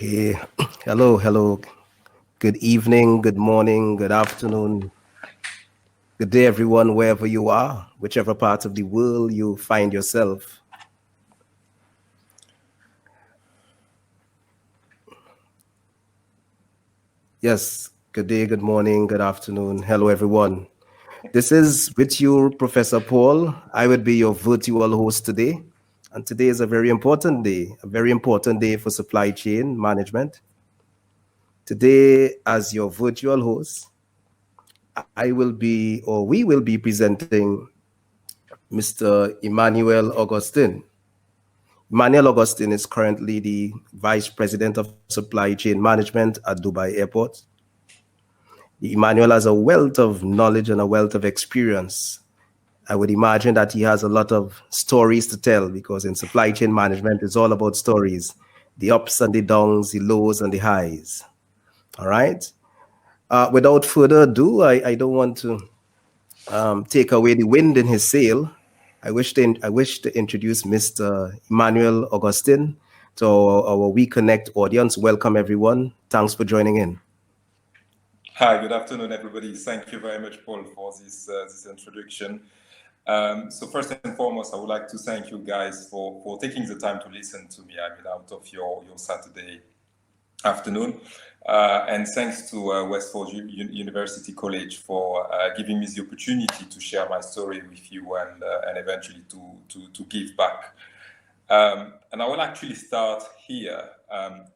Okay, hello. Good evening, good morning, good afternoon, good day, everyone, wherever you are, whichever part of the world you find yourself. Yes, good day, good morning, good afternoon. Hello, everyone. This is with you, Professor Paul. I would be your virtual host today. And today is a very important day for supply chain management. Today, as your virtual host, we will be presenting Mr. Emmanuel Augustin. Emmanuel Augustin is currently the Vice President of Supply Chain Management at Dubai Airport. Emmanuel has a wealth of knowledge and a wealth of experience. I would imagine that he has a lot of stories to tell, because in supply chain management, it's all about stories, the ups and the downs, the lows and the highs. All right. Without further ado, I don't want to take away the wind in his sail. I wish to introduce Mr. Emmanuel Augustin to our We Connect audience. Welcome, everyone. Thanks for joining in. Hi, good afternoon, everybody. Thank you very much, Paul, for this introduction. So first and foremost, I would like to thank you guys for taking the time to listen to me. I mean, out of your Saturday afternoon. And thanks to Westford University College for giving me the opportunity to share my story with you and eventually to give back. And I will actually start here.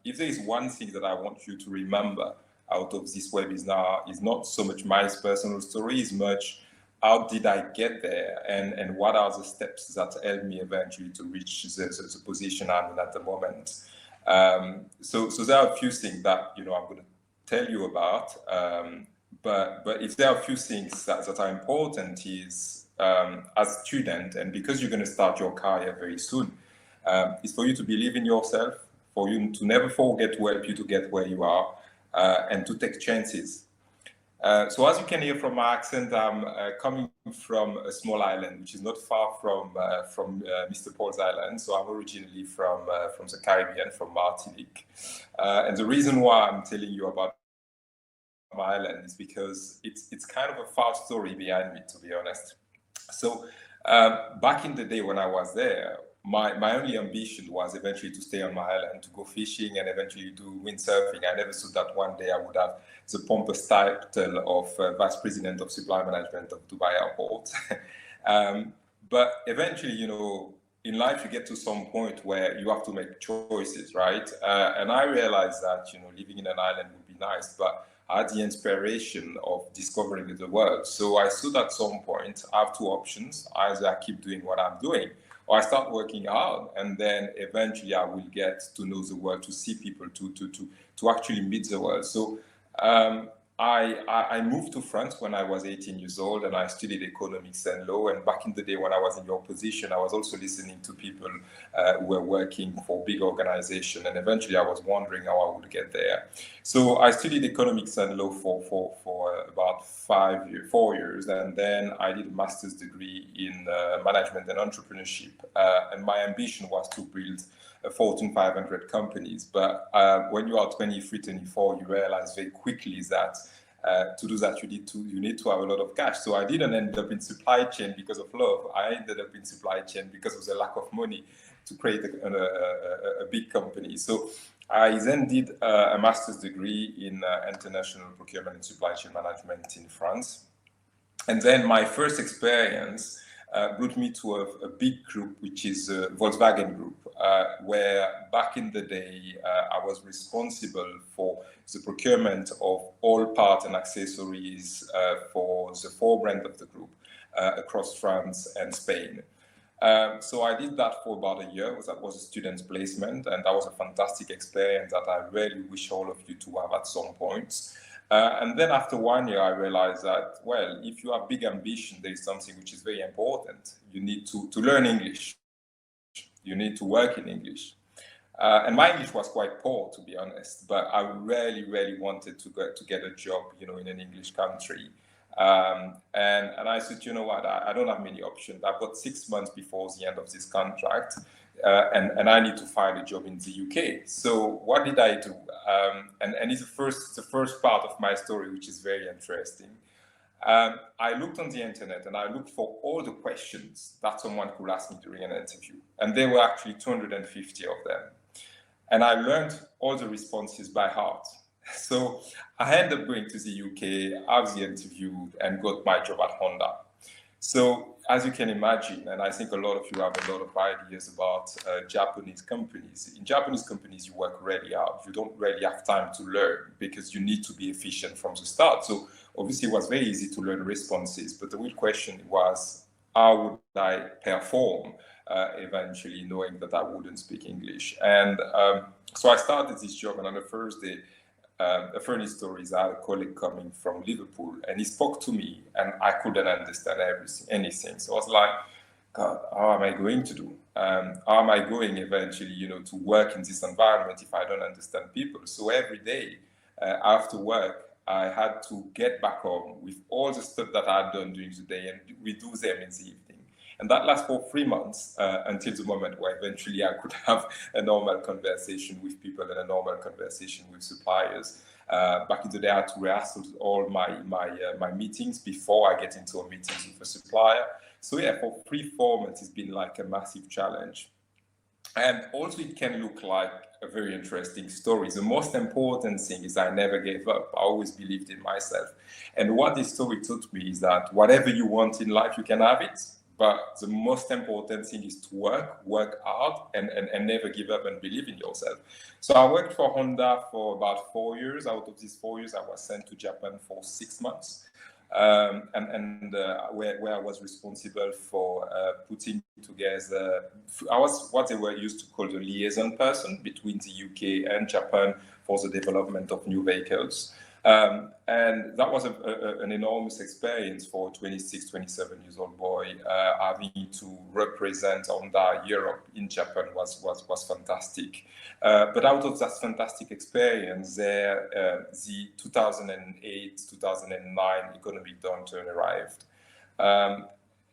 If there is one thing that I want you to remember out of this webinar, is not so much my personal story, as much how did I get there, and what are the steps that helped me eventually to reach the position I'm in at the moment. So there are a few things that I'm going to tell you about, but if there are a few things that are important is as a student, and because you're going to start your career very soon, is for you to believe in yourself, for you to never forget to help you to get where you are, and to take chances. So as you can hear from my accent, I'm coming from a small island, which is not far from Mr. Paul's island. So I'm originally from the Caribbean, from Martinique. And the reason why I'm telling you about my island is because it's kind of a far story behind me, to be honest. So back in the day when I was there, my only ambition was eventually to stay on my island, to go fishing and eventually do windsurfing. I never thought that one day I would have the pompous title of Vice President of Supply Management of Dubai Airport. But eventually, in life, you get to some point where you have to make choices, right? And I realized that, living in an island would be nice, but I had the inspiration of discovering the world. So I thought at some point, I have two options. Either I keep doing what I'm doing, or I start working hard, and then eventually I will get to know the world, to see people, to actually meet the world. So I moved to France when I was 18 years old, and I studied economics and law. And back in the day when I was in your position, I was also listening to people who were working for big organizations, and eventually I was wondering how I would get there. So I studied economics and law for about 4 years, and then I did a master's degree in management and entrepreneurship. And my ambition was to build a Fortune 500 companies. But when you are 23, 24, you realize very quickly that to do that, you need to have a lot of cash. So I didn't end up in supply chain because of love. I ended up in supply chain because of the lack of money to create a big company. So I then did a master's degree in international procurement and supply chain management in France. And then my first experience brought me to a big group, which is Volkswagen Group, where back in the day, I was responsible for the procurement of all parts and accessories for the 4 brands of the group across France and Spain. So I did that for about a year. That was a student's placement, and that was a fantastic experience that I really wish all of you to have at some point. And then after 1 year, I realized that, well, if you have big ambition, there is something which is very important. You need to learn English. You need to work in English. And my English was quite poor, to be honest, but I really, really wanted to get a job, in an English country. And I said, you know what, I don't have many options. I've got 6 months before the end of this contract, and I need to find a job in the UK. So what did I do? And it's the first part of my story, which is very interesting. I looked on the internet and I looked for all the questions that someone could ask me during an interview. And there were actually 250 of them. And I learned all the responses by heart. So I ended up going to the UK, have the interview, and got my job at Honda. So as you can imagine, and I think a lot of you have a lot of ideas about Japanese companies. In Japanese companies, you work really hard. You don't really have time to learn because you need to be efficient from the start. So obviously, it was very easy to learn responses. But the real question was, how would I perform eventually, knowing that I wouldn't speak English? And so I started this job, and on the first day, a funny story is I had a colleague coming from Liverpool, and he spoke to me, and I couldn't understand anything. So I was like, God, how am I going to do? How am I going eventually, to work in this environment if I don't understand people? So every day after work, I had to get back home with all the stuff that I had done during the day, and we do them in the evening. And that lasted for 3 months until the moment where eventually I could have a normal conversation with people and a normal conversation with suppliers. Back in the day, I had to rehearse all my meetings before I get into a meeting with a supplier. So yeah, for 3-4 months, it's been like a massive challenge. And also it can look like a very interesting story. The most important thing is I never gave up. I always believed in myself. And what this story taught me is that whatever you want in life, you can have it. But the most important thing is to work hard, and never give up and believe in yourself. So I worked for Honda for about 4 years. Out of these 4 years, I was sent to Japan for 6 months, where I was responsible for putting together. I was what they were used to call the liaison person between the UK and Japan for the development of new vehicles. And that was an enormous experience for a 26, 27 years old boy. Having to represent Honda Europe in Japan was fantastic. But out of that fantastic experience, the 2008, 2009 economic downturn arrived.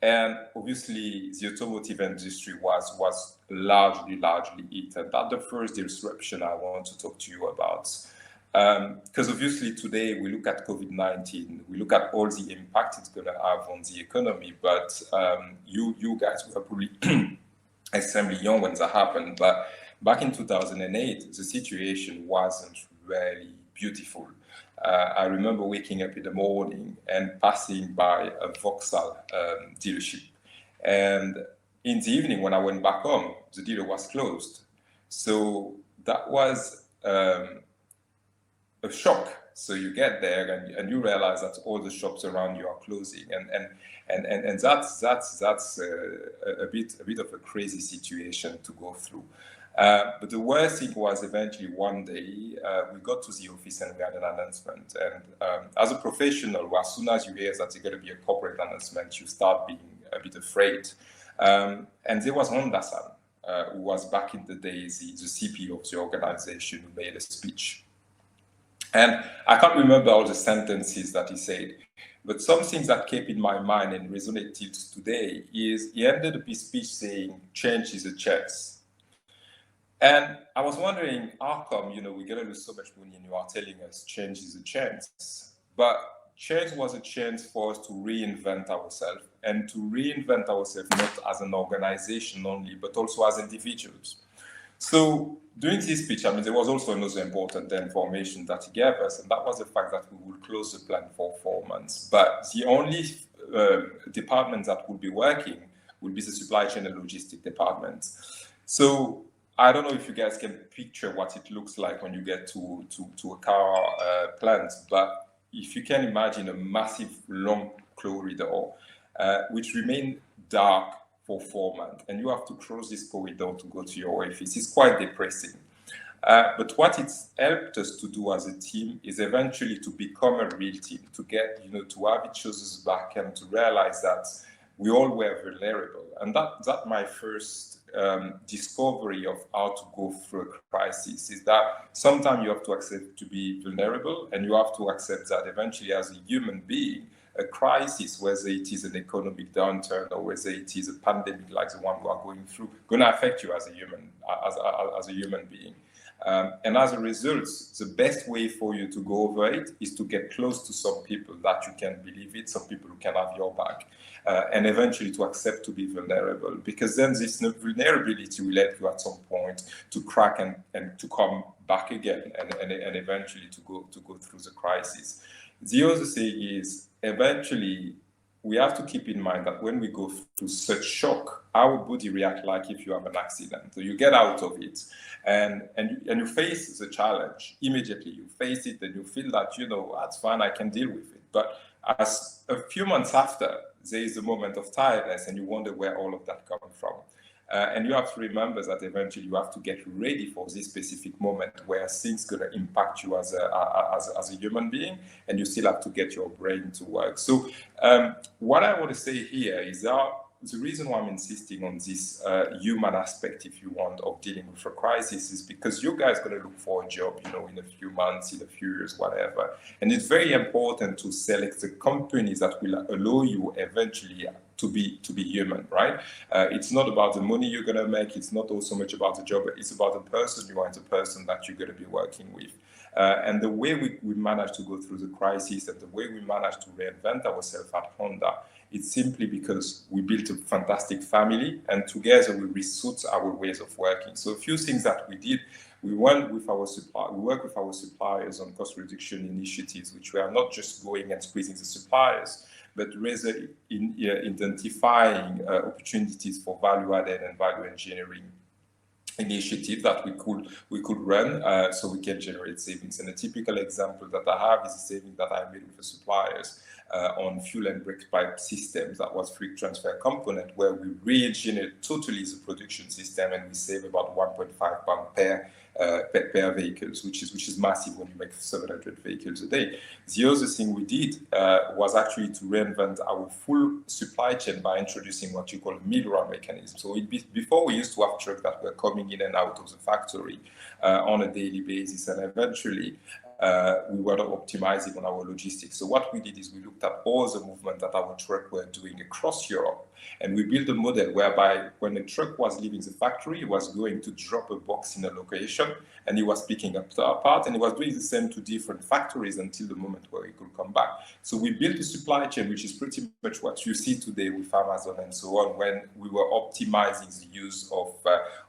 And obviously, the automotive industry was largely hit. And that's the first disruption I want to talk to you about. Because obviously today we look at COVID-19, we look at all the impact it's going to have on the economy, but you guys were probably extremely young when that happened. But back in 2008, the situation wasn't really beautiful. I remember waking up in the morning and passing by a Vauxhall dealership. And in the evening, when I went back home, the dealer was closed. So that was a shock. So you get there and you realize that all the shops around you are closing, and that's a bit of a crazy situation to go through. But the worst thing was eventually one day we got to the office and we had an announcement. And as a professional, as soon as you hear that there's going to be a corporate announcement, you start being a bit afraid. And there was Honda-san, who was back in the days the CPO of the organization, who made a speech. And I can't remember all the sentences that he said, but some things that kept in my mind and resonate till today is he ended up his speech saying, "Change is a chance." And I was wondering, how come, we're going to lose so much money and you are telling us change is a chance? But change was a chance for us to reinvent ourselves, and to reinvent ourselves not as an organization only, but also as individuals. So during this speech, there was also another important information that he gave us, and that was the fact that we would close the plant for 4 months. But the only department that would be working would be the supply chain and logistic department. So I don't know if you guys can picture what it looks like when you get to a car plant, but if you can imagine a massive long corridor, which remained dark for 4 months, and you have to cross this corridor to go to your office. It's quite depressing. But what it's helped us to do as a team is eventually to become a real team, to get, to have each other's back and to realize that we all were vulnerable. And that my first discovery of how to go through a crisis is that sometimes you have to accept to be vulnerable, and you have to accept that eventually as a human being, a crisis, whether it is an economic downturn or whether it is a pandemic like the one we are going through, going to affect you as a human being. And as a result, the best way for you to go over it is to get close to some people that you can believe it, some people who can have your back, and eventually to accept to be vulnerable, because then this vulnerability will help you at some point to crack and to come back again and eventually to go through the crisis. The other thing is, eventually, we have to keep in mind that when we go through such shock, our body reacts like if you have an accident. So you get out of it and you face the challenge immediately. You face it and you feel that, that's fine, I can deal with it. But as a few months after, there is a moment of tiredness and you wonder where all of that comes from. And you have to remember that eventually you have to get ready for this specific moment where things going to impact you as a human being, and you still have to get your brain to work. So what I want to say here is that the reason why I'm insisting on this human aspect, if you want, of dealing with a crisis is because you guys are going to look for a job, in a few months, in a few years, whatever. And it's very important to select the companies that will allow you eventually to be human, right? It's not about the money you're going to make. It's not so much about the job. It's about the person you are and the person that you're going to be working with. And the way we managed to go through the crisis and the way we managed to reinvent ourselves at Honda, it's simply because we built a fantastic family, and together we resuit our ways of working. So a few things that we did, we worked with our suppliers on cost reduction initiatives, which were not just going and squeezing the suppliers, but rather identifying opportunities for value-added and value engineering initiative that we could run so we can generate savings. And a typical example that I have is a saving that I made with the suppliers on fuel and brake pipe systems. That was free transfer component, where we re-engineered totally the production system, and we save about 1.5 pounds per vehicles, which is massive when you make 700 vehicles a day. The other thing we did was actually to reinvent our full supply chain by introducing what you call a middleware mechanism. So before we used to have trucks that were coming in and out of the factory on a daily basis, and eventually we were not optimizing on our logistics. So what we did is we looked at all the movement that our truck were doing across Europe, and we built a model whereby when a truck was leaving the factory, he was going to drop a box in a location, and he was picking up the part, and he was doing the same to different factories until the moment where he could come back. So we built a supply chain, which is pretty much what you see today with Amazon and so on, when we were optimizing the use of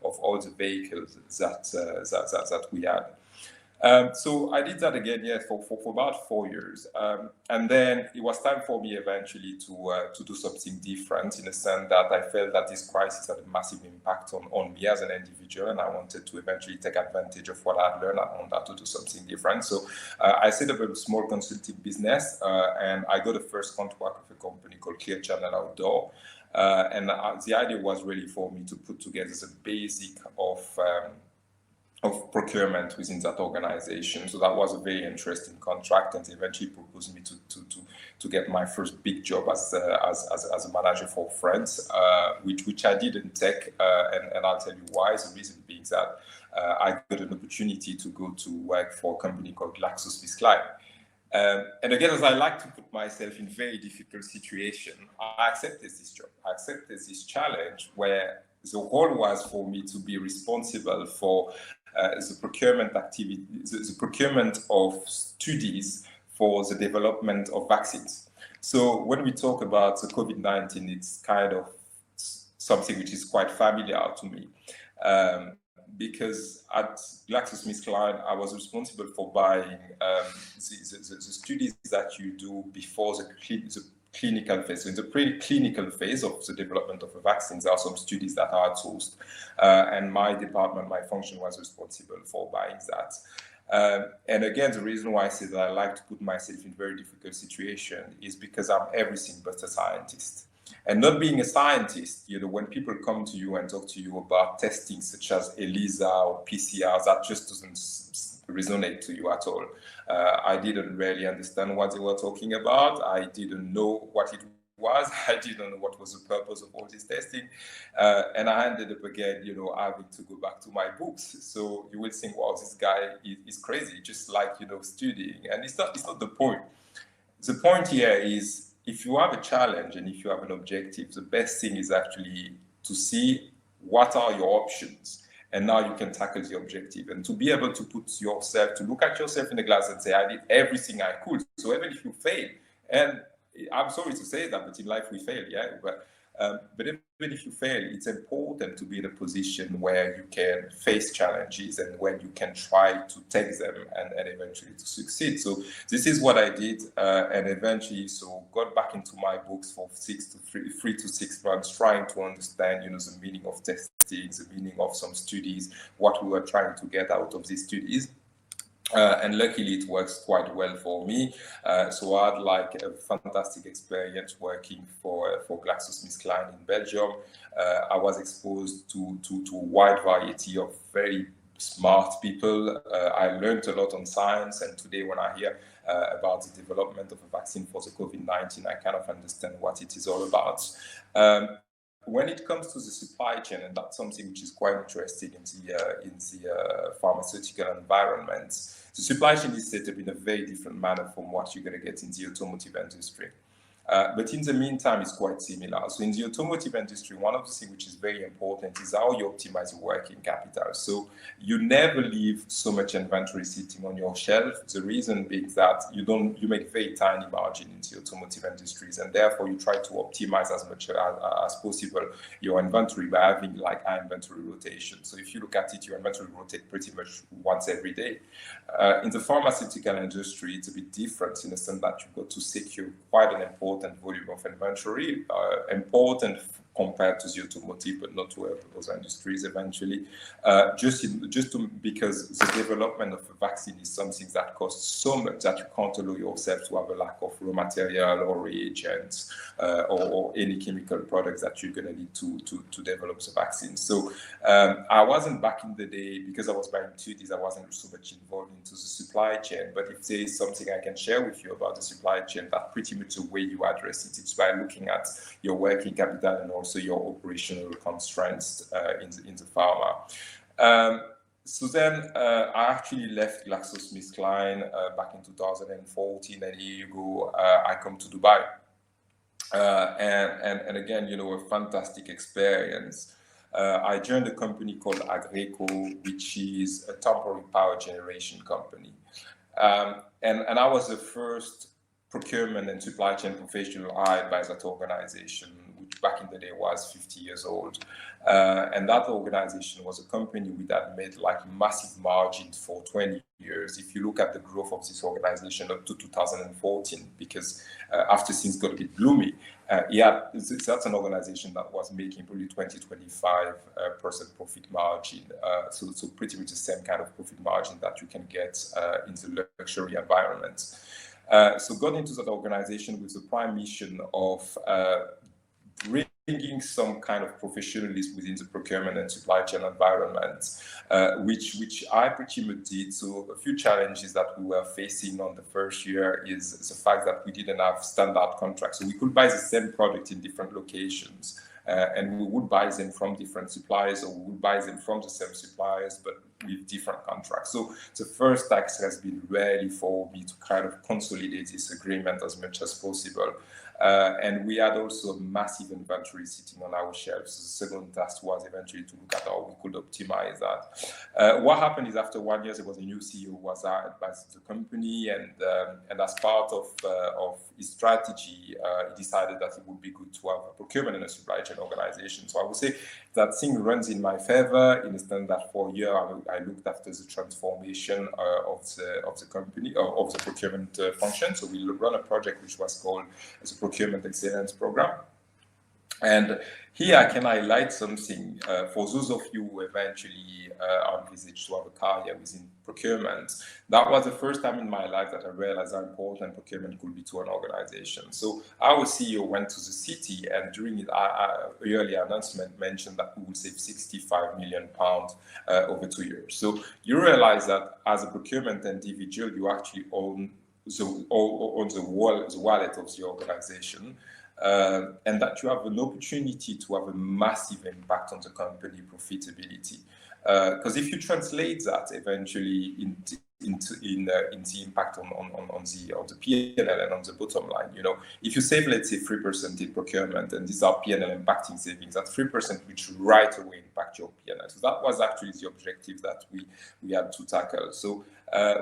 all the vehicles that we had. So I did that again, for about 4 years. And then it was time for me eventually to do something different, in the sense that I felt that this crisis had a massive impact on me as an individual, and I wanted to eventually take advantage of what I'd learned on that to do something different. So I set up a small consulting business, and I got a first contract with a company called Clear Channel Outdoor. And the idea was really for me to put together the basic of procurement within that organization. So that was a very interesting contract, and eventually proposed me to get my first big job as a manager for France, which I didn't take, and I'll tell you why. The reason being that I got an opportunity to go to work for a company called GlaxoSmithKline. And again, as I like to put myself in very difficult situation, I accepted this job. I accepted this challenge where the role was for me to be responsible for the procurement activity, the procurement of studies for the development of vaccines. So when we talk about the COVID-19, it's kind of something which is quite familiar to me. Because at GlaxoSmithKline, I was responsible for buying the studies that you do before the clinical phase. So in the pre-clinical phase of the development of a vaccine, there are some studies that are outsourced, and my department, my function was responsible for buying that. And again, the reason why I say that I like to put myself in very difficult situation is because I'm everything but a scientist. And not being a scientist, when people come to you and talk to you about testing such as ELISA or PCR, that just doesn't resonate to you at all. I didn't really understand what they were talking about. I didn't know what it was. I didn't know what was the purpose of all this testing. And I ended up again, having to go back to my books. So you will think, wow, this guy is crazy, just like, studying. And it's not the point. The point here is, if you have a challenge and if you have an objective, the best thing is actually to see what are your options. And now you can tackle the objective, and to be able to to look at yourself in the glass and say, I did everything I could. So even if you fail, and I'm sorry to say that, but in life we fail, yeah. But even if you fail, it's important to be in a position where you can face challenges and when you can try to take them and eventually to succeed. So this is what I did, and eventually got back into my books for 3 to 6 months, trying to understand, the meaning of testing, the meaning of some studies, what we were trying to get out of these studies. And luckily it works quite well for me. So I had a fantastic experience working for GlaxoSmithKline in Belgium. I was exposed to a wide variety of very smart people. I learned a lot on science, and today when I hear about the development of a vaccine for the COVID-19, I kind of understand what it is all about. When it comes to the supply chain, and that's something which is quite interesting in the pharmaceutical environment, the supply chain is set up in a very different manner from what you're going to get in the automotive industry. But in the meantime, it's quite similar. So in the automotive industry, one of the things which is very important is how you optimize your working capital. So you never leave so much inventory sitting on your shelf. The reason being that you make very tiny margin in the automotive industries, and therefore you try to optimize as much as possible your inventory by having high inventory rotation. So if you look at it, your inventory rotate pretty much once every day. In the pharmaceutical industry, it's a bit different in the sense that you've got to secure quite an important volume of inventory, important compared to the automotive, but not to other industries eventually, because the development of a vaccine is something that costs so much that you can't allow yourself to have a lack of raw material or reagents or any chemical products that you're going to need to develop the vaccine. So I wasn't back in the day, because I was buying duties, I wasn't so much involved into the supply chain, but if there is something I can share with you about the supply chain, that's pretty much the way you address it. It's by looking at your working capital and also your operational constraints in the pharma. So then I actually left GlaxoSmithKline back in 2014, and here you go, I come to Dubai. And again, a fantastic experience. I joined a company called Agreco, which is a temporary power generation company. And I was the first procurement and supply chain professional hired by that organization, which back in the day was 50 years old. And that organization was a company that made massive margins for 20 years. If you look at the growth of this organization up to 2014, because after things got a bit gloomy, that's an organization that was making probably 20-25% profit margin. So pretty much the same kind of profit margin that you can get in the luxury environment. So got into that organization with the prime mission of bringing some kind of professionalism within the procurement and supply chain environment, which I pretty much did. So a few challenges that we were facing on the first year is the fact that we didn't have standard contracts. So we could buy the same product in different locations, and we would buy them from different suppliers, or we would buy them from the same suppliers, but with different contracts. So the first task has been really for me to kind of consolidate this agreement as much as possible. And we had also massive inventory sitting on our shelves. So the second task was eventually to look at how we could optimize that. What happened is after 1 year, there was a new CEO who was hired by the company, and as part of his strategy, he decided that it would be good to have a procurement and a supply chain organization. So I would say that thing runs in my favor, in the sense that for a year I looked after the transformation of the company, of the procurement function. So we run a project which was called the Procurement Excellence Program. And here I can highlight something for those of you who eventually envisage to have a career within procurement. That was the first time in my life that I realized how important procurement could be to an organization. So our CEO went to the city, and during it, early announcement mentioned that we would save £65 million over 2 years. So you realize that as a procurement individual, you actually own the wallet of the organization. And that you have an opportunity to have a massive impact on the company profitability. Because if you translate that eventually into the impact on the P&L and on the bottom line, if you save, let's say, 3% in procurement, and these are P&L impacting savings, that's 3% which right away impact your P&L. So that was actually the objective that we had to tackle. So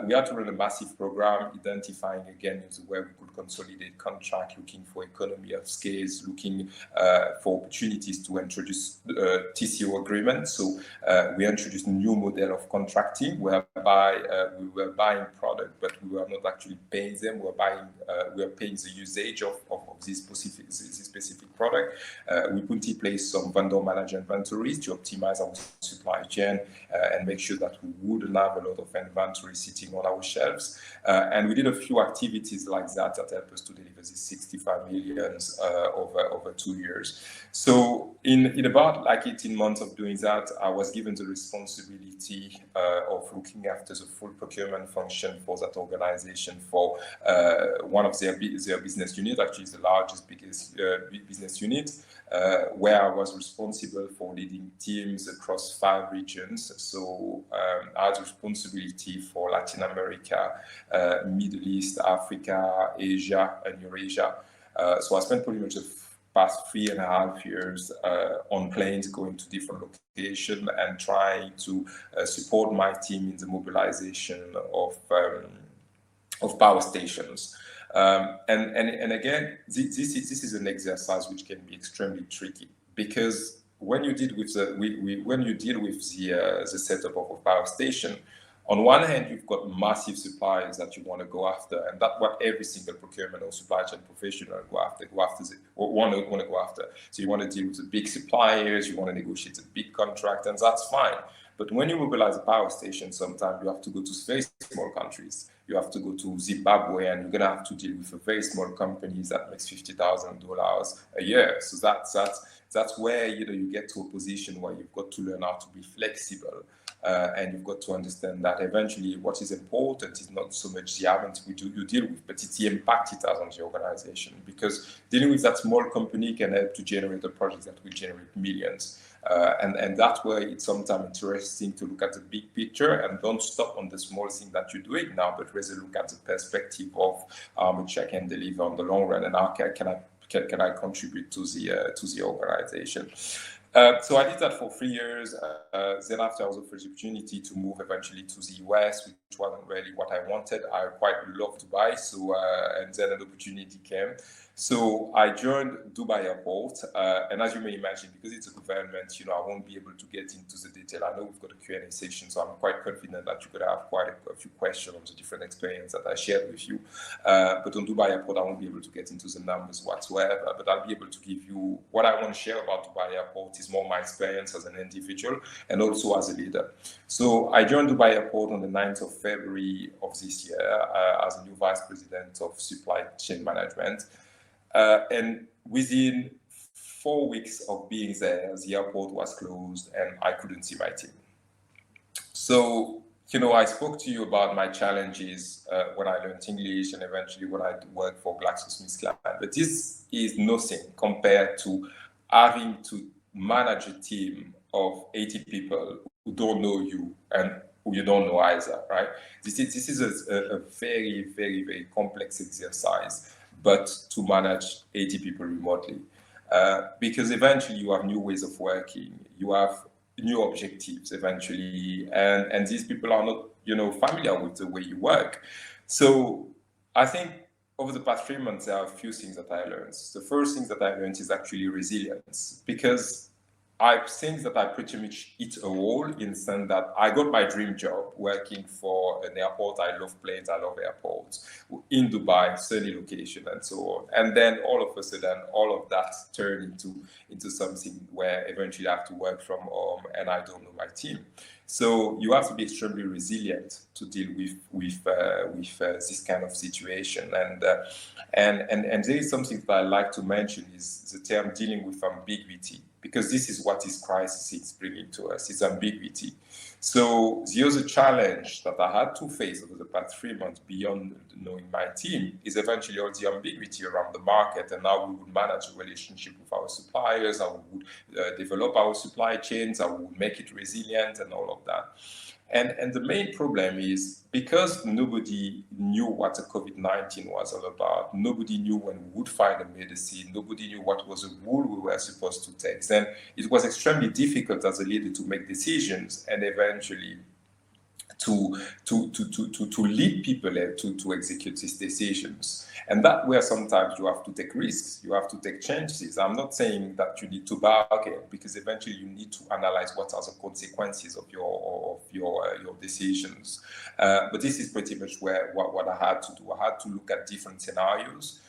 we had to run a massive program, identifying again where we could consolidate contract, looking for economy of scales, looking for opportunities to introduce TCO agreements. So we introduced a new model of contracting whereby we were buying product, but we were not actually paying them. We were paying the usage of this specific product. We put in place some vendor managed inventories to optimize our supply chain and make sure that we wouldn't have a lot of inventory sitting on our shelves. And we did a few activities like that helped us to deliver this 65 million over 2 years. So in about like 18 months of doing that, I was given the responsibility of looking after the full procurement function for that organization for one of their business units, actually the biggest business unit, where I was responsible for leading teams across 5 regions. So I had responsibility for Latin America, Middle East, Africa, Asia, and Eurasia. So I spent pretty much the past 3.5 years on planes going to different locations and trying to support my team in the mobilization of power stations. And again, this is an exercise which can be extremely tricky, because when you deal with the setup of a power station, on one hand, you've got massive suppliers that you want to go after, and that's what every single procurement or supply chain professional want to go after. So you want to deal with the big suppliers, you want to negotiate a big contract, and that's fine. But when you mobilize a power station, sometimes you have to go to very small countries. You have to go to Zimbabwe, and you're going to have to deal with a very small company that makes $50,000 a year. So that's where you get to a position where you've got to learn how to be flexible. And you've got to understand that eventually what is important is not so much the amount you deal with, but it's the impact it has on the organization. Because dealing with that small company can help to generate a project that will generate millions. And that's where it's sometimes interesting to look at the big picture and don't stop on the small thing that you're doing now, but rather look at the perspective of how much I can deliver on the long run and how can I contribute to the organization. So I did that for 3 years. Then after I was offered the opportunity to move eventually to the US, which wasn't really what I wanted. I quite loved Dubai, and then an opportunity came. So I joined Dubai Airport, and as you may imagine, because it's a government, I won't be able to get into the detail. I know we've got a Q&A session, so I'm quite confident that you're going to have quite a few questions on the different experience that I shared with you. But on Dubai Airport, I won't be able to get into the numbers whatsoever, but I'll be able to give you what I want to share about Dubai Airport is more my experience as an individual and also as a leader. So I joined Dubai Airport on the 9th of February of this year as a new vice president of supply chain management. And within 4 weeks of being there, the airport was closed and I couldn't see my team. So, I spoke to you about my challenges when I learned English and eventually when I worked for GlaxoSmithKline. But this is nothing compared to having to manage a team of 80 people who don't know you and who you don't know either, right? This is a very, very, very complex exercise, but to manage 80 people remotely. Because eventually you have new ways of working, you have new objectives eventually, and these people are not, familiar with the way you work. So I think over the past 3 months, there are a few things that I learned. The first thing that I learned is actually resilience, because I think that I pretty much hit a wall in the sense that I got my dream job working for an airport. I love planes, I love airports, in Dubai, sunny location and so on. And then all of a sudden, all of that turned into something where eventually I have to work from home and I don't know my team. So you have to be extremely resilient to deal with this kind of situation. And there is something that I like to mention is the term dealing with ambiguity, because this is what this crisis is bringing to us, is ambiguity. So the other challenge that I had to face over the past 3 months beyond knowing my team is eventually all the ambiguity around the market and how we would manage a relationship with our suppliers, how we would develop our supply chains, how we would make it resilient and all of that. And the main problem is because nobody knew what the COVID-19 was all about, nobody knew when we would find a medicine, nobody knew what was the rule we were supposed to take, then it was extremely difficult as a leader to make decisions and eventually to lead people to execute these decisions. And that where sometimes you have to take risks, you have to take chances. I'm not saying that you need to bargain, because eventually you need to analyze what are the consequences of your decisions. But this is pretty much what I had to do. I had to look at different scenarios,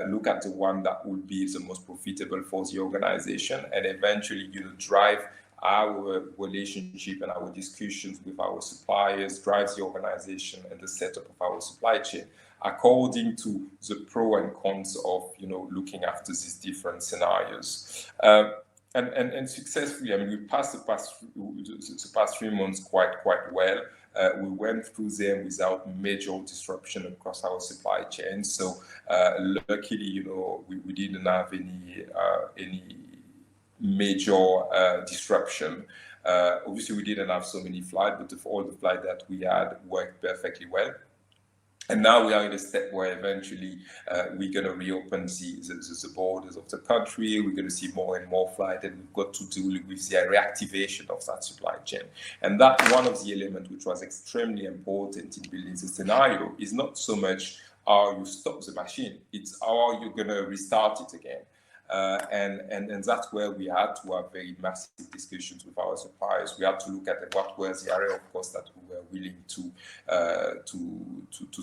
look at the one that would be the most profitable for the organization, and eventually drive our relationship and our discussions with our suppliers, drives the organization and the setup of our supply chain according to the pro and cons of looking after these different scenarios. And successfully, I mean, we passed the past 3 months quite well. We went through them without major disruption across our supply chain. So luckily, we didn't have any major disruption. Obviously, we didn't have so many flights, but all the flights that we had worked perfectly well. And now we are in a step where eventually we're going to reopen the borders of the country. We're going to see more and more flights, and we've got to deal with the reactivation of that supply chain. And that one of the elements which was extremely important in building the scenario is not so much how you stop the machine, it's how you're going to restart it again. And that's where we had to have very massive discussions with our suppliers. We had to look at what was the area of cost that we were willing to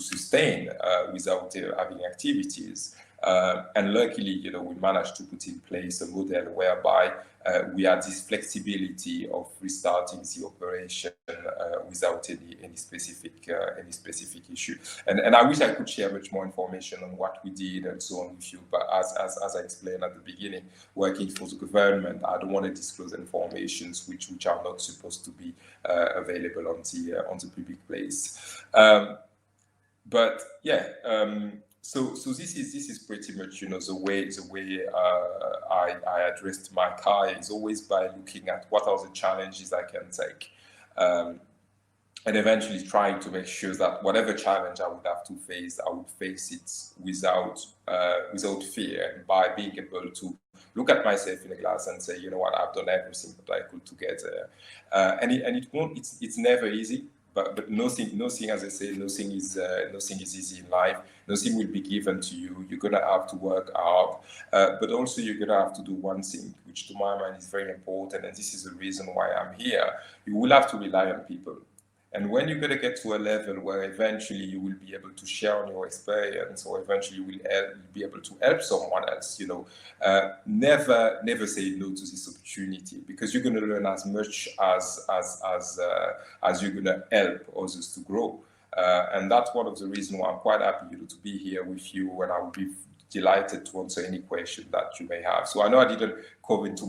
sustain without having activities. And luckily, we managed to put in place a model whereby we had this flexibility of restarting the operation without any specific issue. And I wish I could share much more information on what we did and so on with you. But as I explained at the beginning, working for the government, I don't want to disclose informations which are not supposed to be available on the public place. But yeah. So this is pretty much the way I addressed my career is always by looking at what are the challenges I can take, and eventually trying to make sure that whatever challenge I would have to face, I would face it without fear, and by being able to look at myself in the glass and say, what, I've done everything that I could to get there, and it's never easy. But nothing, as I say, nothing is easy in life. Nothing will be given to you. You're gonna have to work hard, but also you're gonna have to do one thing, which to my mind is very important, and this is the reason why I'm here. You will have to rely on people. And when you're going to get to a level where eventually you will be able to share on your experience, or eventually you will be able to help someone else, never say no to this opportunity, because you're going to learn as much as you're going to help others to grow. And that's one of the reasons why I'm quite happy to be here with you, and I will be delighted to answer any question that you may have. So I know I didn't go into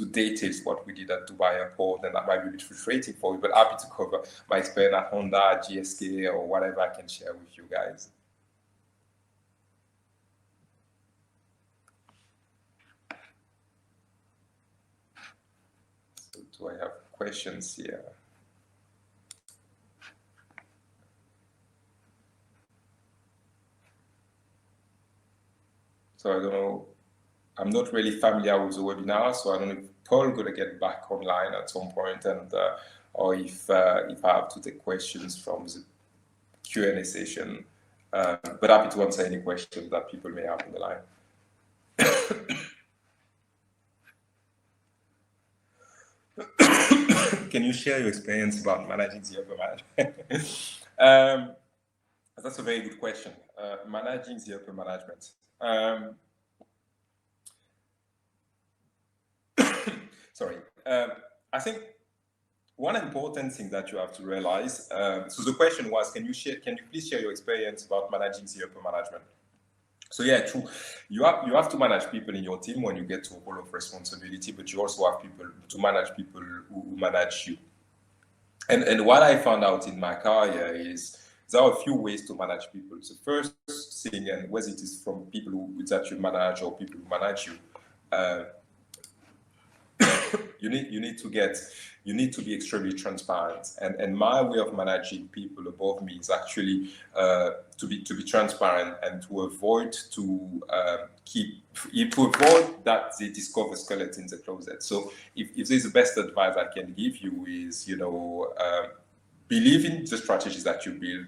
details what we did at Dubai Airport, and that might be a bit frustrating for you, but happy to cover my experience at Honda, GSK, or whatever I can share with you guys. So do I have questions here? So I don't know, I'm not really familiar with the webinar, so I don't know if Paul's going to get back online at some point, and or if I have to take questions from the Q&A session. But happy to answer any questions that people may have on the line. can you share your experience about managing the upper management? That's a very good question. Managing the upper management. Sorry. I think one important thing that you have to realize. So the question was, can you please share your experience about managing the upper management? So yeah, true. You have to manage people in your team when you get to a role of responsibility, but you also have to manage people who manage you. And what I found out in my career is there are a few ways to manage people. The first thing, and whether it is from people that you manage or people who manage you, you need to be extremely transparent. And my way of managing people above me is actually to be transparent and to avoid that they discover skeletons in the closet. So if there's the best advice I can give you is, believe in the strategies that you build.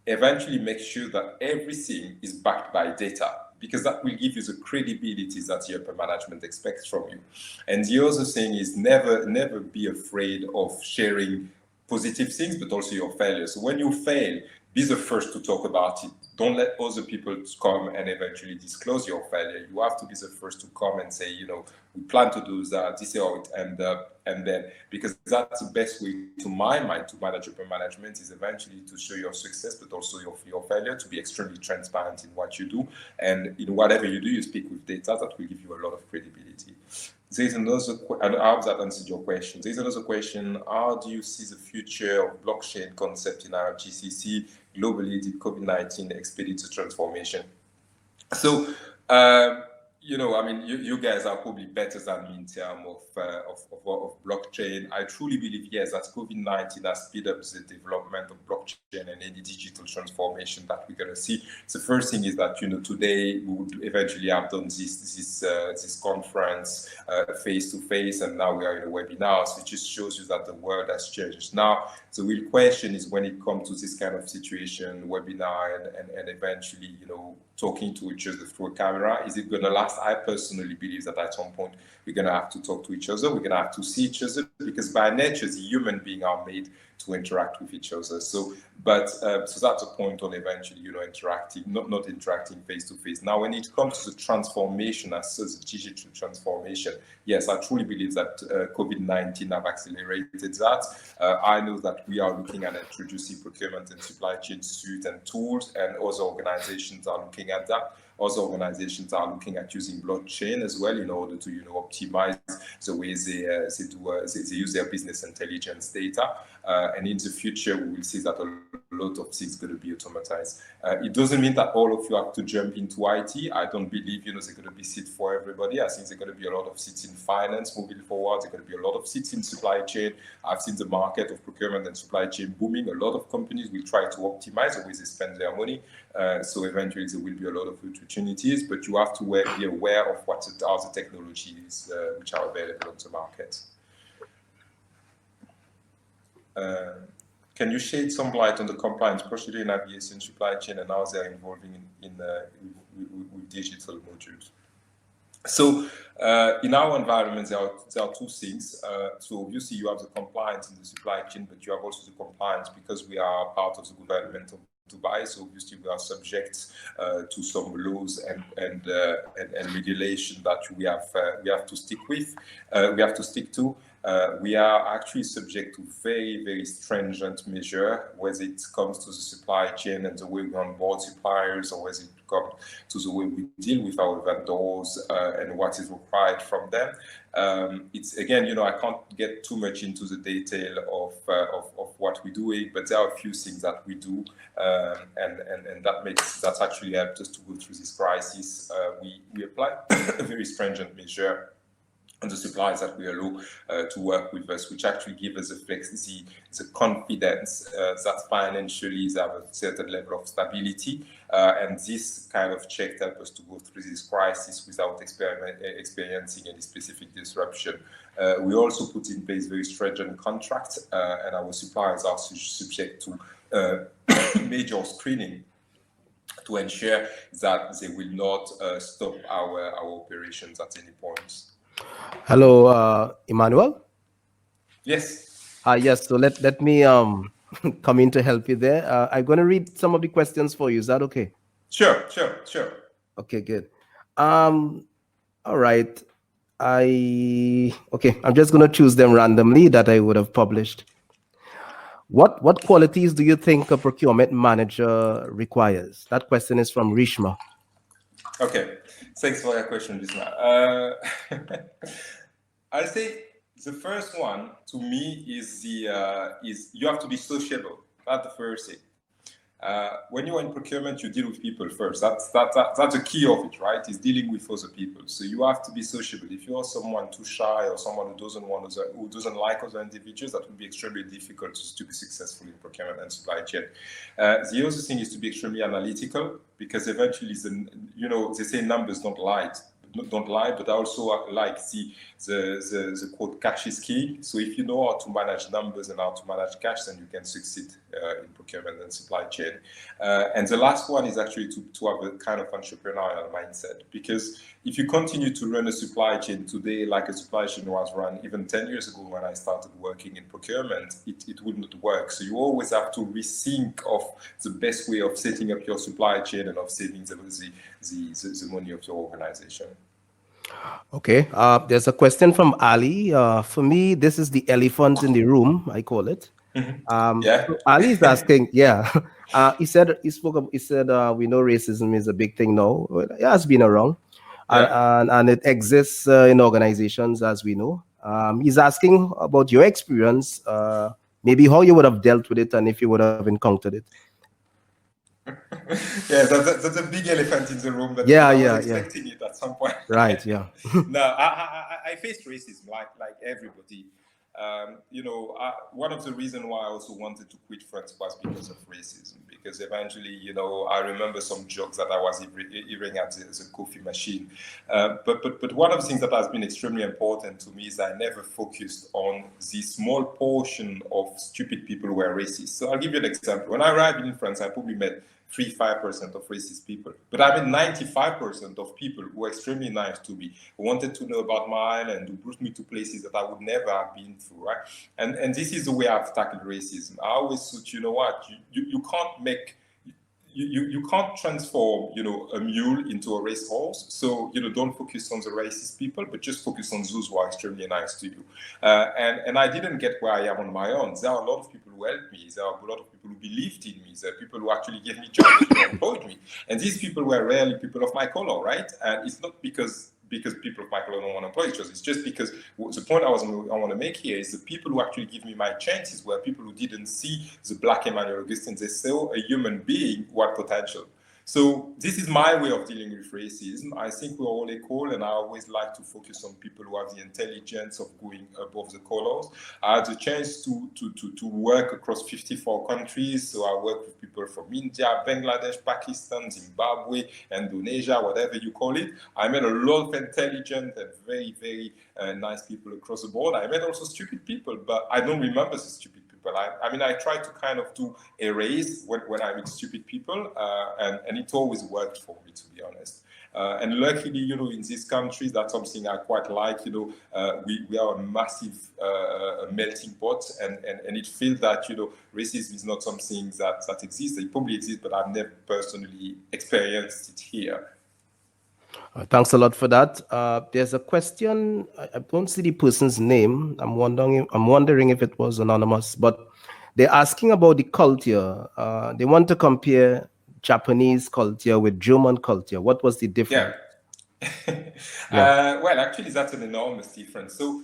Eventually make sure that everything is backed by data, because that will give you the credibility that the upper management expects from you. And the other thing is never be afraid of sharing positive things, but also your failures. So when you fail, be the first to talk about it. Don't let other people come and eventually disclose your failure. You have to be the first to come and say, we plan to do that, this is how it end up. And then, because that's the best way, to my mind, to manage upper management is eventually to show your success, but also your failure, to be extremely transparent in what you do. And in whatever you do, you speak with data that will give you a lot of credibility. There's another, and I hope that answered your question. There's another question. How do you see the future of blockchain concept in our GCC? Globally, did COVID-19 expedite the transformation? So, you guys are probably better than me in terms of blockchain. I truly believe, yes, that COVID-19 has speed up the development of blockchain and any digital transformation that we're going to see. The first thing is that, today we would eventually have done this conference face to face, and now we are in a webinar. So it just shows you that the world has changed. Now, the real question is, when it comes to this kind of situation, webinar and eventually, talking to each other through a camera, is it going to last? I personally believe that at some point we're going to have to talk to each other. We're going to have to see each other, because by nature, the human beings are made to interact with each other. So that's a point on eventually, interacting, not interacting face to face. Now, when it comes to the transformation, as such, the digital transformation, yes, I truly believe that COVID-19 have accelerated that. I know that we are looking at introducing procurement and supply chain suite and tools, and other organizations are looking at that. Other organizations are looking at using blockchain as well in order to, optimize the way they use their business intelligence data. And in the future, we will see that a lot of things going to be automatized. It doesn't mean that all of you have to jump into IT. I don't believe, there's going to be seats for everybody. I think there's going to be a lot of seats in finance moving forward. There's going to be a lot of seats in supply chain. I've seen the market of procurement and supply chain booming. A lot of companies will try to optimize the way they spend their money. So eventually there will be a lot of opportunities, but you have to be aware of what are the technologies which are available on the market. Can you shed some light on the compliance procedure in aviation supply chain and how they're involving with digital modules? So in our environment, there are two things. So obviously you have the compliance in the supply chain, but you have also the compliance because we are part of the government of Dubai. So obviously we are subject to some laws and regulation that we have to stick with. We have to stick to. We are actually subject to very, very stringent measure, whether it comes to the supply chain and the way we onboard suppliers, or whether it comes to the way we deal with our vendors and what is required from them. It's again, I can't get too much into the detail of what we're doing, but there are a few things that we do, and that's actually helped us to go through this crisis. We apply a very stringent measure on the suppliers that we allow to work with us, which actually give us the confidence that financially they have a certain level of stability. And this kind of check helps us to go through this crisis without experiencing any specific disruption. We also put in place very stringent contracts, and our suppliers are subject to major screening to ensure that they will not stop our operations at any point. Hello, Emmanuel. Yes. Yes, so let me come in to help you there. I'm going to read some of the questions for you. Is that okay? Sure, sure, sure. Okay, good. Um, all right. Okay, I'm just going to choose them randomly that I would have published. What qualities do you think a procurement manager requires? That question is from Rishma. Okay. Thanks for your question, Bisma. I'll say the first one to me is is you have to be sociable. That's the first thing. When you're in procurement, you deal with people first. That's the key of it, right? Is dealing with other people. So you have to be sociable. If you are someone too shy or someone who doesn't like other individuals, that would be extremely difficult to be successful in procurement and supply chain. The other thing is to be extremely analytical, because eventually, they say numbers don't lie. But I also like the quote, cash is key. So if you know how to manage numbers and how to manage cash, then you can succeed in procurement and supply chain. And the last one is actually to have a kind of entrepreneurial mindset, because if you continue to run a supply chain today like a supply chain was run even 10 years ago when I started working in procurement, it would not work. So you always have to rethink of the best way of setting up your supply chain and of saving the money of your organization. Okay, there's a question from Ali. For me, this is the elephant in the room, I call it. Yeah. So Ali is asking, yeah. He said, we know racism is a big thing now. Well, it has been around, Yeah. and it exists in organizations, as we know. He's asking about your experience, maybe how you would have dealt with it, and if you would have encountered it. Yeah, that's a big elephant in the room, but Yeah, I was yeah, yeah. expecting it at some point. Right, yeah. No, I faced racism like everybody. One of the reasons why I also wanted to quit France was because of racism. Because eventually, I remember some jokes that I was hearing at the coffee machine. But one of the things that has been extremely important to me is I never focused on the small portion of stupid people who were racist. So I'll give you an example. When I arrived in France, I probably met 3-5% of racist people. But I mean 95% of people who were extremely nice to me, who wanted to know about my island, who brought me to places that I would never have been through, right? And this is the way I've tackled racism. I always thought, you know what, you can't make you can't transform, a mule into a racehorse. So, don't focus on the racist people, but just focus on those who are extremely nice to you. And I didn't get where I am on my own. There are a lot of people who helped me. There are a lot of people who believed in me. There are people who actually gave me jobs, who employed me. And these people were rarely people of my color, right? And it's not because people of my color don't want to employ each other. It's just because the point I want to make here is the people who actually give me my chances were people who didn't see the black Emmanuel Augustin. They saw a human being who had potential. So this is my way of dealing with racism. I think we're all equal, and I always like to focus on people who have the intelligence of going above the colors. I had the chance to work across 54 countries. So I work with people from India, Bangladesh, Pakistan, Zimbabwe, Indonesia, whatever you call it. I met a lot of intelligent and very, very nice people across the board. I met also stupid people, but I don't remember the stupid people. I try to kind of to erase when I meet stupid people, and it always worked for me, to be honest. And luckily, in these countries, that's something I quite like. We are a massive melting pot, and it feels that racism is not something that exists. It probably exists, but I've never personally experienced it here. Thanks a lot for that. There's a question. I don't see the person's name. I'm wondering if it was anonymous, but they're asking about the culture. They want to compare Japanese culture with German culture. What was the difference? Yeah. Well, actually, that's an enormous difference. So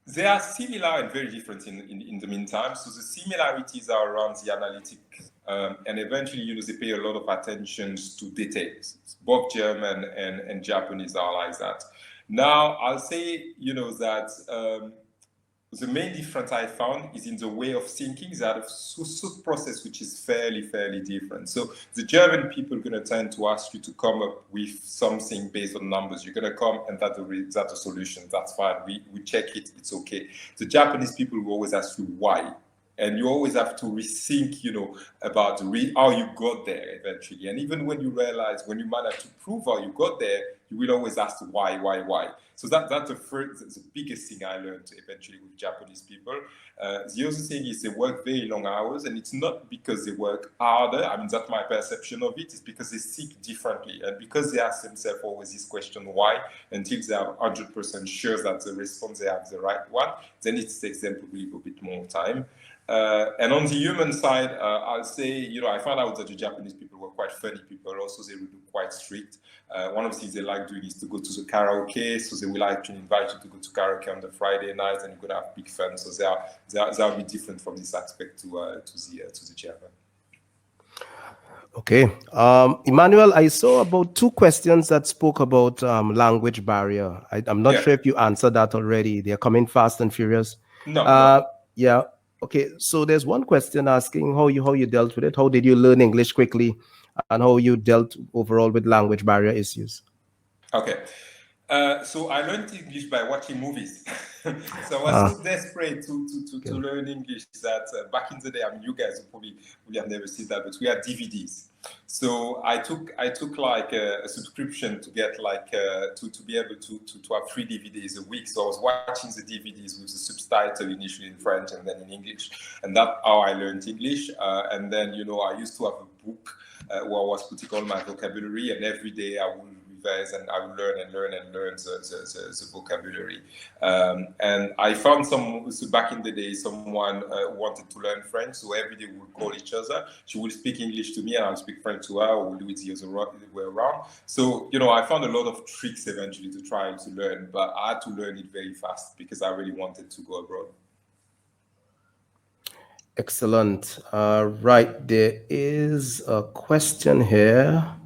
they are similar and very different in the meantime. So the similarities are around the analytics. And eventually, they pay a lot of attention to details. Both German and Japanese are like that. Now, I'll say, that the main difference I found is in the way of thinking. They have a thought process which is fairly different. So the German people are going to tend to ask you to come up with something based on numbers. You're going to come and that's a solution. That's fine. We check it. It's okay. The Japanese people will always ask you why. And you always have to rethink, about how you got there eventually. And even when you manage to prove how you got there, you will always ask why. So that's the biggest thing I learned eventually with Japanese people. The other thing is they work very long hours, and it's not because they work harder. I mean, that's my perception of it. It's because they seek differently, and because they ask themselves always this question why, until they are 100% sure that the response they have is the right one, then it takes them probably a bit more time. And on the human side, I'll say, I found out that the Japanese people were quite funny people. Also, they were quite strict. One of the things they like doing is to go to the karaoke. So they will actually invite you to go to karaoke on the Friday night, and you're gonna have big fun. So they are a bit different from this aspect to the German. Okay. Emmanuel, I saw about 2 questions that spoke about language barrier. I'm not sure if you answered that already. They're coming fast and furious. No. Yeah. Okay. So there's one question asking how you dealt with it. How did you learn English quickly, and how you dealt overall with language barrier issues? Okay. So I learned English by watching movies. So I was so desperate to learn English that back in the day, I mean, you guys probably have never seen that, but we had DVDs. So I took like a subscription to get like to be able to have 3 DVDs a week. So I was watching the DVDs with the subtitle initially in French and then in English, and that's how I learned English. And then I used to have a book where I was putting all my vocabulary, and every day I would revise and I would learn the vocabulary. And I found back in the day, someone wanted to learn French, so every day we would call each other. She would speak English to me and I'll speak French to her, or we'll do it the other way around. So, I found a lot of tricks eventually to try to learn, but I had to learn it very fast because I really wanted to go abroad. Excellent. Right, there is a question here.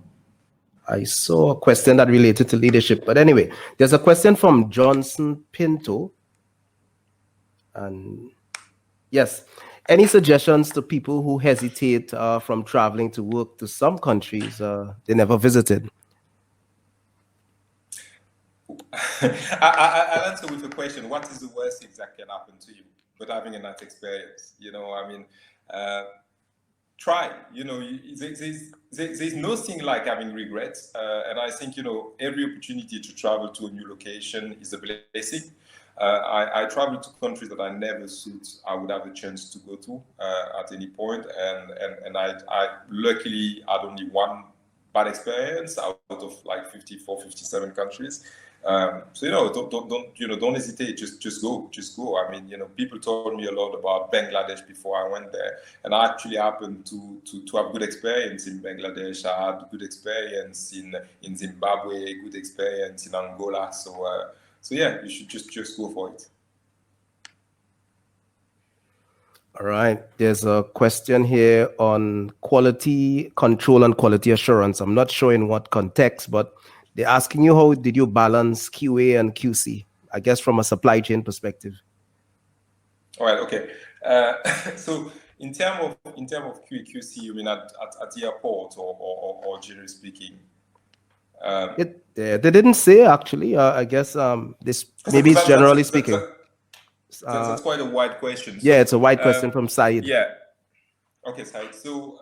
I saw a question that related to leadership, but anyway, there's a question from Johnson Pinto. And yes, any suggestions to people who hesitate from traveling to work to some countries they never visited? I'll answer with a question. What is the worst thing that can happen to you but having a nice experience? Try. There's nothing like having regrets, and I think every opportunity to travel to a new location is a blessing. I traveled to countries that I never thought I would have a chance to go to at any point, and I luckily had only one bad experience out of like 54, 57 countries. So don't hesitate. Just go. I mean, people told me a lot about Bangladesh before I went there, and I actually happened to have good experience in Bangladesh. I had good experience in Zimbabwe, good experience in Angola. So yeah, you should just go for it. All right. There's a question here on quality control and quality assurance. I'm not sure in what context, but they're asking you how did you balance QA and QC, I guess from a supply chain perspective. All right, okay. So in terms of QA, QC, you mean at the airport or generally speaking? They didn't say actually. I guess this maybe it's generally speaking. That's quite a wide question. So, yeah, it's a wide question from Said. Yeah. Okay, Said. So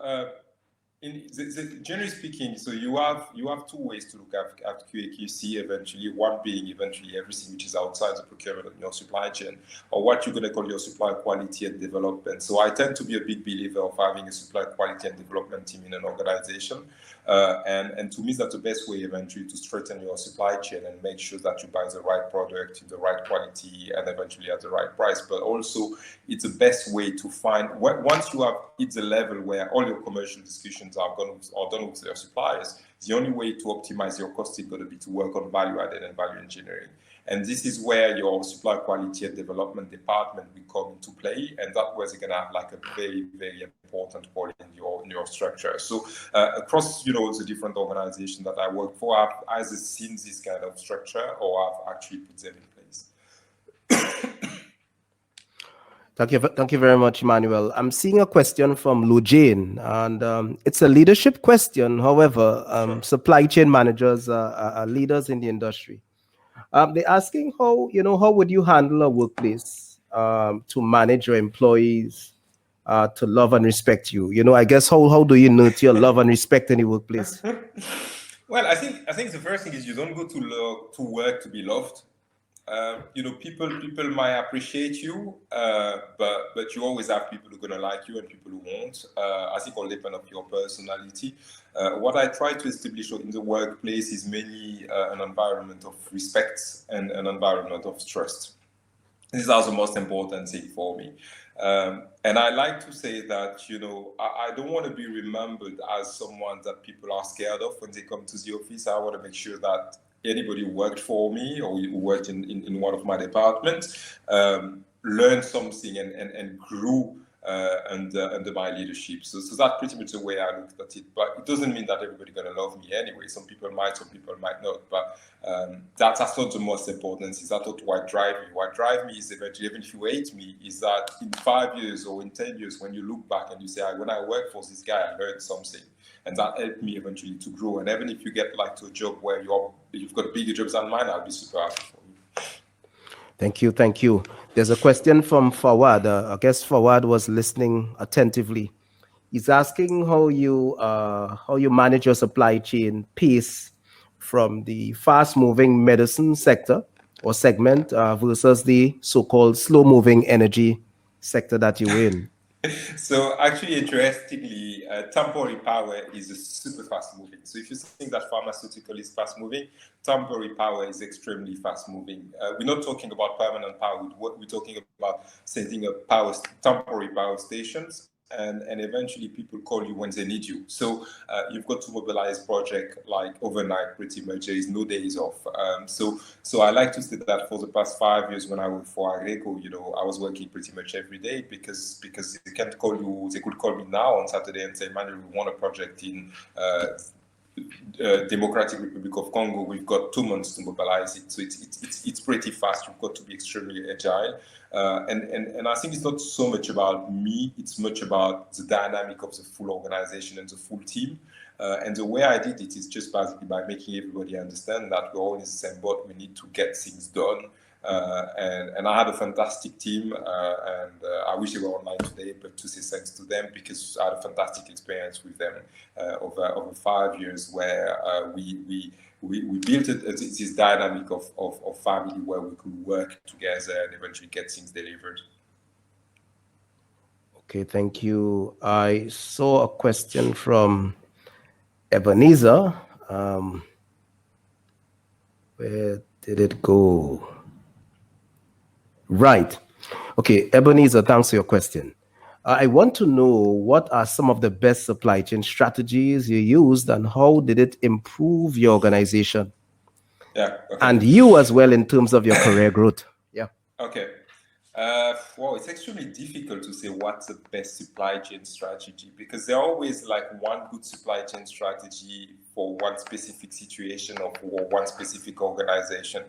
generally speaking, so you have 2 ways to look at QA/QC eventually. One being eventually everything which is outside the procurement of your supply chain, or what you're going to call your supply quality and development. So I tend to be a big believer of having a supply quality and development team in an organization, and to me that's the best way eventually to strengthen your supply chain and make sure that you buy the right product in the right quality and eventually at the right price. But also it's the best way to find once you have hit the level where all your commercial discussions are done with their suppliers, the only way to optimize your cost is going to be to work on value added and value engineering. And this is where your supply quality and development department will come into play, and that was going to have like a very, very important role in your structure. So across the different organizations that I work for, I've either seen this kind of structure or I've actually put them in place. Thank you very much, Emmanuel. I'm seeing a question from Lou Jane, and it's a leadership question. However, sure. Supply chain managers are leaders in the industry. They're asking how would you handle a workplace to manage your employees to love and respect you? I guess how do you nurture love and respect in the workplace? Well, I think the first thing is you don't go to work to be loved. People might appreciate you, but you always have people who are gonna like you and people who won't. I think all depend on your personality. What I try to establish in the workplace is mainly an environment of respect and an environment of trust. These are the most important thing for me. And I like to say that, I don't want to be remembered as someone that people are scared of when they come to the office. I want to make sure that anybody who worked for me or who worked in one of my departments learned something and grew under my leadership. So that's pretty much the way I looked at it. But it doesn't mean that everybody's going to love me anyway. Some people might, some people might not. But that's not the most important thing. That's not what drives me. What drives me is eventually, even if you hate me, is that in 5 years or in 10 years, when you look back and you say, when I worked for this guy, I learned something. And that helped me eventually to grow. And even if you get to a job where you've got bigger jobs than mine, I'll be super happy for you. Thank you. There's a question from Fawad. I guess Fawad was listening attentively. He's asking how you manage your supply chain pace from the fast-moving medicine sector or segment versus the so-called slow-moving energy sector that you're in. So actually, interestingly, temporary power is a super fast moving. So if you think that pharmaceutical is fast moving, temporary power is extremely fast moving. We're not talking about permanent power. We're talking about setting up temporary power stations. And eventually people call you when they need you. So you've got to mobilize project like overnight pretty much. There is no days off. So I like to say that for the past 5 years when I worked for Agreco, I was working pretty much every day because they can't call you. They could call me now on Saturday and say, Emmanuel, we want a project in Democratic Republic of Congo. We've got 2 months to mobilize it. So it's pretty fast. You've got to be extremely agile. And I think it's not so much about me, it's much about the dynamic of the full organization and the full team. And the way I did it is just basically by making everybody understand that we're all in the same boat. We need to get things done. And I had a fantastic team, and I wish they were online today, but to say thanks to them because I had a fantastic experience with them over 5 years where we built this dynamic of family where we could work together and eventually get things delivered. Okay, thank you. I saw a question from Ebenezer. Where did it go? Right. Okay, Ebenezer, thanks for your question. I want to know what are some of the best supply chain strategies you used and how did it improve your organization? Yeah. Okay. And you as well in terms of your career growth. Yeah. Okay. Well, it's extremely difficult to say what's the best supply chain strategy because there are always one good supply chain strategy for one specific situation or for one specific organization.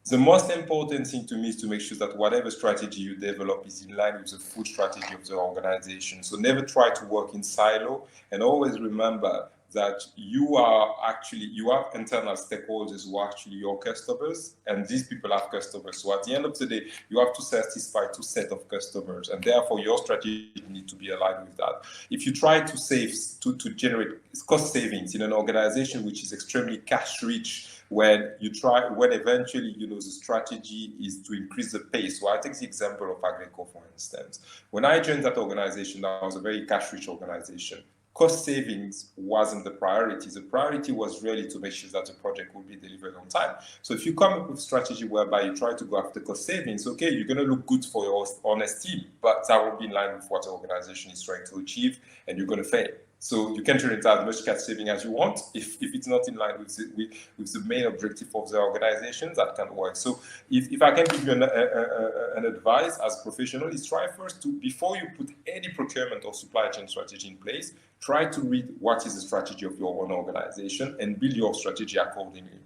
The most important thing to me is to make sure that whatever strategy you develop is in line with the full strategy of the organization. So never try to work in silo and always remember that you have internal stakeholders who are actually your customers, and these people have customers. So at the end of the day, you have to satisfy 2 sets of customers, and therefore your strategy needs to be aligned with that. If you try to save, to generate cost savings in an organization which is extremely cash rich, when eventually the strategy is to increase the pace. So I take the example of Agreco, for instance. When I joined that organization, that was a very cash rich organization. Cost savings wasn't the priority. The priority was really to make sure that the project will be delivered on time. So if you come up with a strategy whereby you try to go after cost savings, okay, you're going to look good for your honest team, but that will be in line with what the organization is trying to achieve, and you're going to fail. So you can generate as much cash saving as you want. If it's not in line with the main objective of the organization, that can work. So if I can give you an advice as a professional, is try first to, before you put any procurement or supply chain strategy in place, try to read what is the strategy of your own organization and build your strategy accordingly.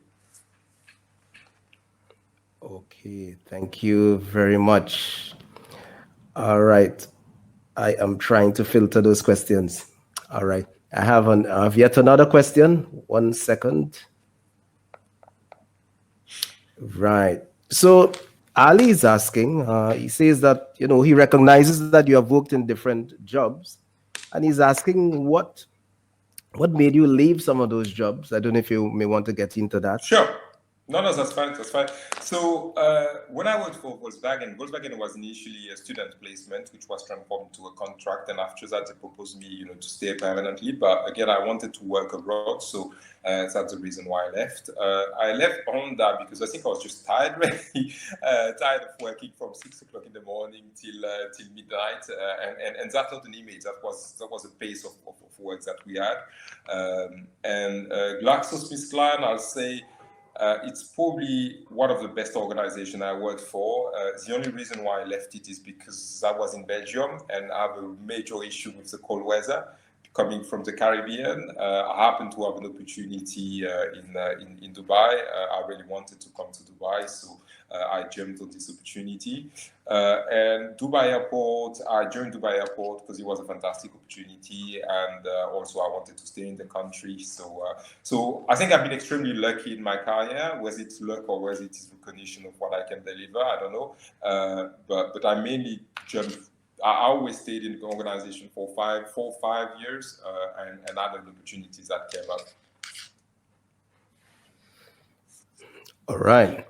Okay, thank you very much. All right. I am trying to filter those questions. All right. I have yet another question. 1 second. Right. So Ali is asking, he says that, he recognizes that you have worked in different jobs, and he's asking what What made you leave some of those jobs? I don't know if you may want to get into that. Sure. No, that's fine. That's fine. So when I worked for Volkswagen was initially a student placement, which was transformed to a contract, and after that, they proposed me, to stay permanently. But again, I wanted to work abroad, so that's the reason why I left. I left Honda because I think I was just tired, really, tired of working from 6 o'clock in the morning till midnight, and that's not an image. That was the pace of work that we had. And GlaxoSmithKline, I'll say. It's probably one of the best organizations I worked for. The only reason why I left it is because I was in Belgium and I have a major issue with the cold weather. Coming from the Caribbean, I happened to have an opportunity in Dubai. I really wanted to come to Dubai, so I jumped on this opportunity. And Dubai Airport, I joined Dubai Airport because it was a fantastic opportunity, and also I wanted to stay in the country. So I think I've been extremely lucky in my career. Was it luck or was it recognition of what I can deliver? I don't know. But I mainly jumped. I always stayed in the organization for 5 years, and other opportunities that came up. All right.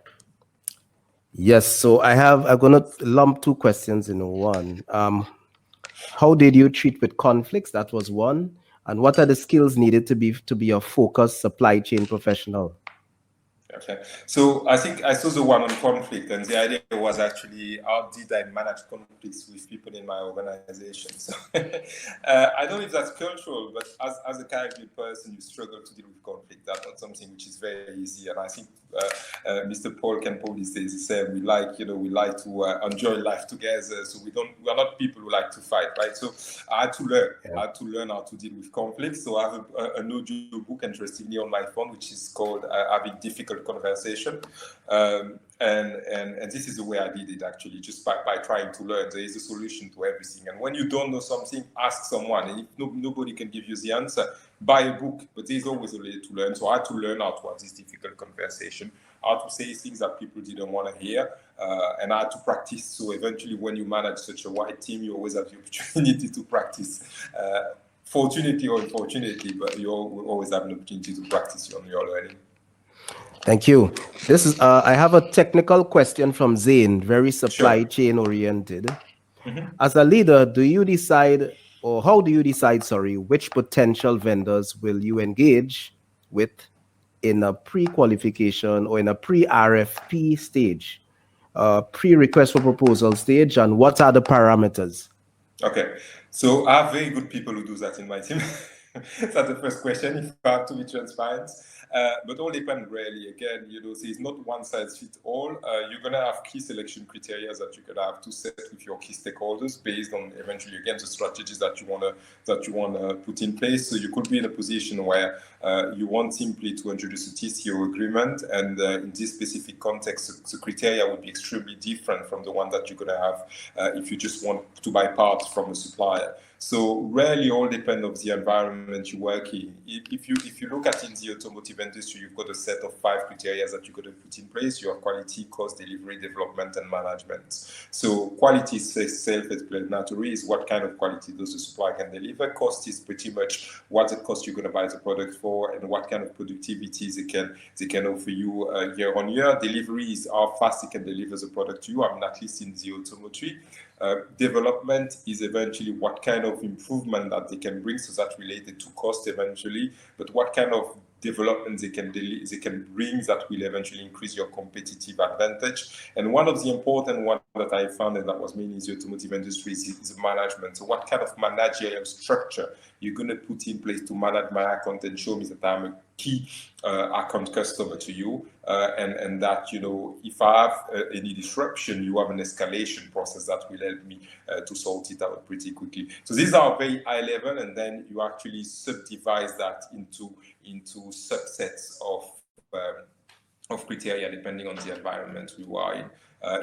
Yes, so I'm gonna lump two questions in one. How did you treat with conflicts? That was one. And what are the skills needed to be a focused supply chain professional? Okay, so I think I saw the one on conflict, and the idea was actually how did I manage conflicts with people in my organization. So I don't know if that's cultural, but as a Caribbean person, you struggle to deal with conflict. That's not something which is very easy, and I think Mr. Paul can probably say the same. We like to enjoy life together, so we are not people who like to fight, right? So I had to learn how to deal with conflicts. So I have an audio book, interestingly, on my phone, which is called Having Difficult Conversation, and this is the way I did it, actually, just by trying to learn. There is a solution to everything, and when you don't know something, ask someone, and if nobody can give you the answer, buy a book. But there's always a way to learn. So I had to learn how to have this difficult conversation, how to say things that people didn't want to hear, and I had to practice. So eventually, when you manage such a wide team, you always have the opportunity to practice. Fortunately or unfortunately, but you always have an opportunity to practice on your learning. Thank you. This is I have a technical question from Zain, very supply chain oriented. Mm-hmm. As a leader, do you decide, or how do you decide, which potential vendors will you engage with in a pre-qualification or in a pre-RFP stage, pre-request for proposal stage, and what are the parameters? Okay, so I have very good people who do that in my team. That's the first question, if I have to be transparent. But all depends really. Again, so it's not one size fits all. You're gonna have key selection criteria that you're gonna have to set with your key stakeholders based on eventually again the strategies that you wanna put in place. So you could be in a position where you want simply to introduce a TCO agreement, and in this specific context, the criteria would be extremely different from the one that you're gonna have if you just want to buy parts from a supplier. So really all depends on the environment you work in. If you look at in the automotive industry, you've got a set of 5 criteria that you've got to put in place. You have quality, cost, delivery, development, and management. So quality is self-explanatory, is what kind of quality does the supplier can deliver. Cost is pretty much what it costs you're going to buy the product for, and what kind of productivity they can offer you year on year. Delivery is how fast they can deliver the product to you. I mean, at least in the automotive. Development is eventually what kind of improvement that they can bring, so that's related to cost eventually, but what kind of development they can bring that will eventually increase your competitive advantage. And one of the important ones that I found, and that was mainly in the automotive industry, is management. So what kind of managerial structure you're going to put in place to manage my account and show me that I'm a key account customer to you, and that if I have any disruption, you have an escalation process that will help me to sort it out pretty quickly. So these are very high level, and then you actually subdivide that into subsets of criteria depending on the environment we are in.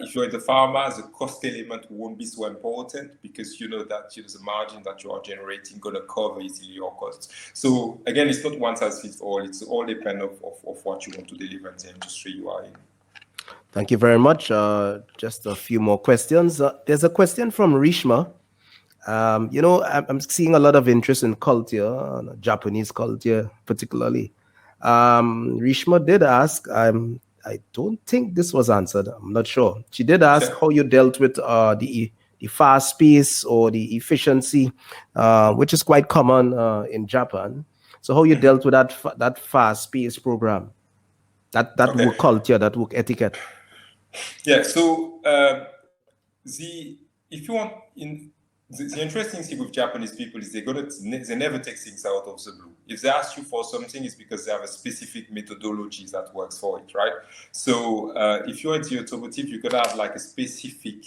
If you're in the pharma, the cost element won't be so important because you know that the margin that you are generating going to cover easily your costs. So again, it's not one size fits all. It's all depend of what you want to deliver in the industry you are in. Thank you very much. Just a few more questions. There's a question from Rishma. I'm seeing a lot of interest in culture, Japanese culture particularly. Rishma did ask, I don't think this was answered. I'm not sure. She did ask how you dealt with the fast pace or the efficiency, which is quite common in Japan. So how you dealt with that fast pace program, that Okay. work culture, that work etiquette. Yeah. So if you want the interesting thing with Japanese people is they never take things out of the blue. If they ask you for something, it's because they have a specific methodology that works for it, right? So if you're in the automotive, you're gonna have like a specific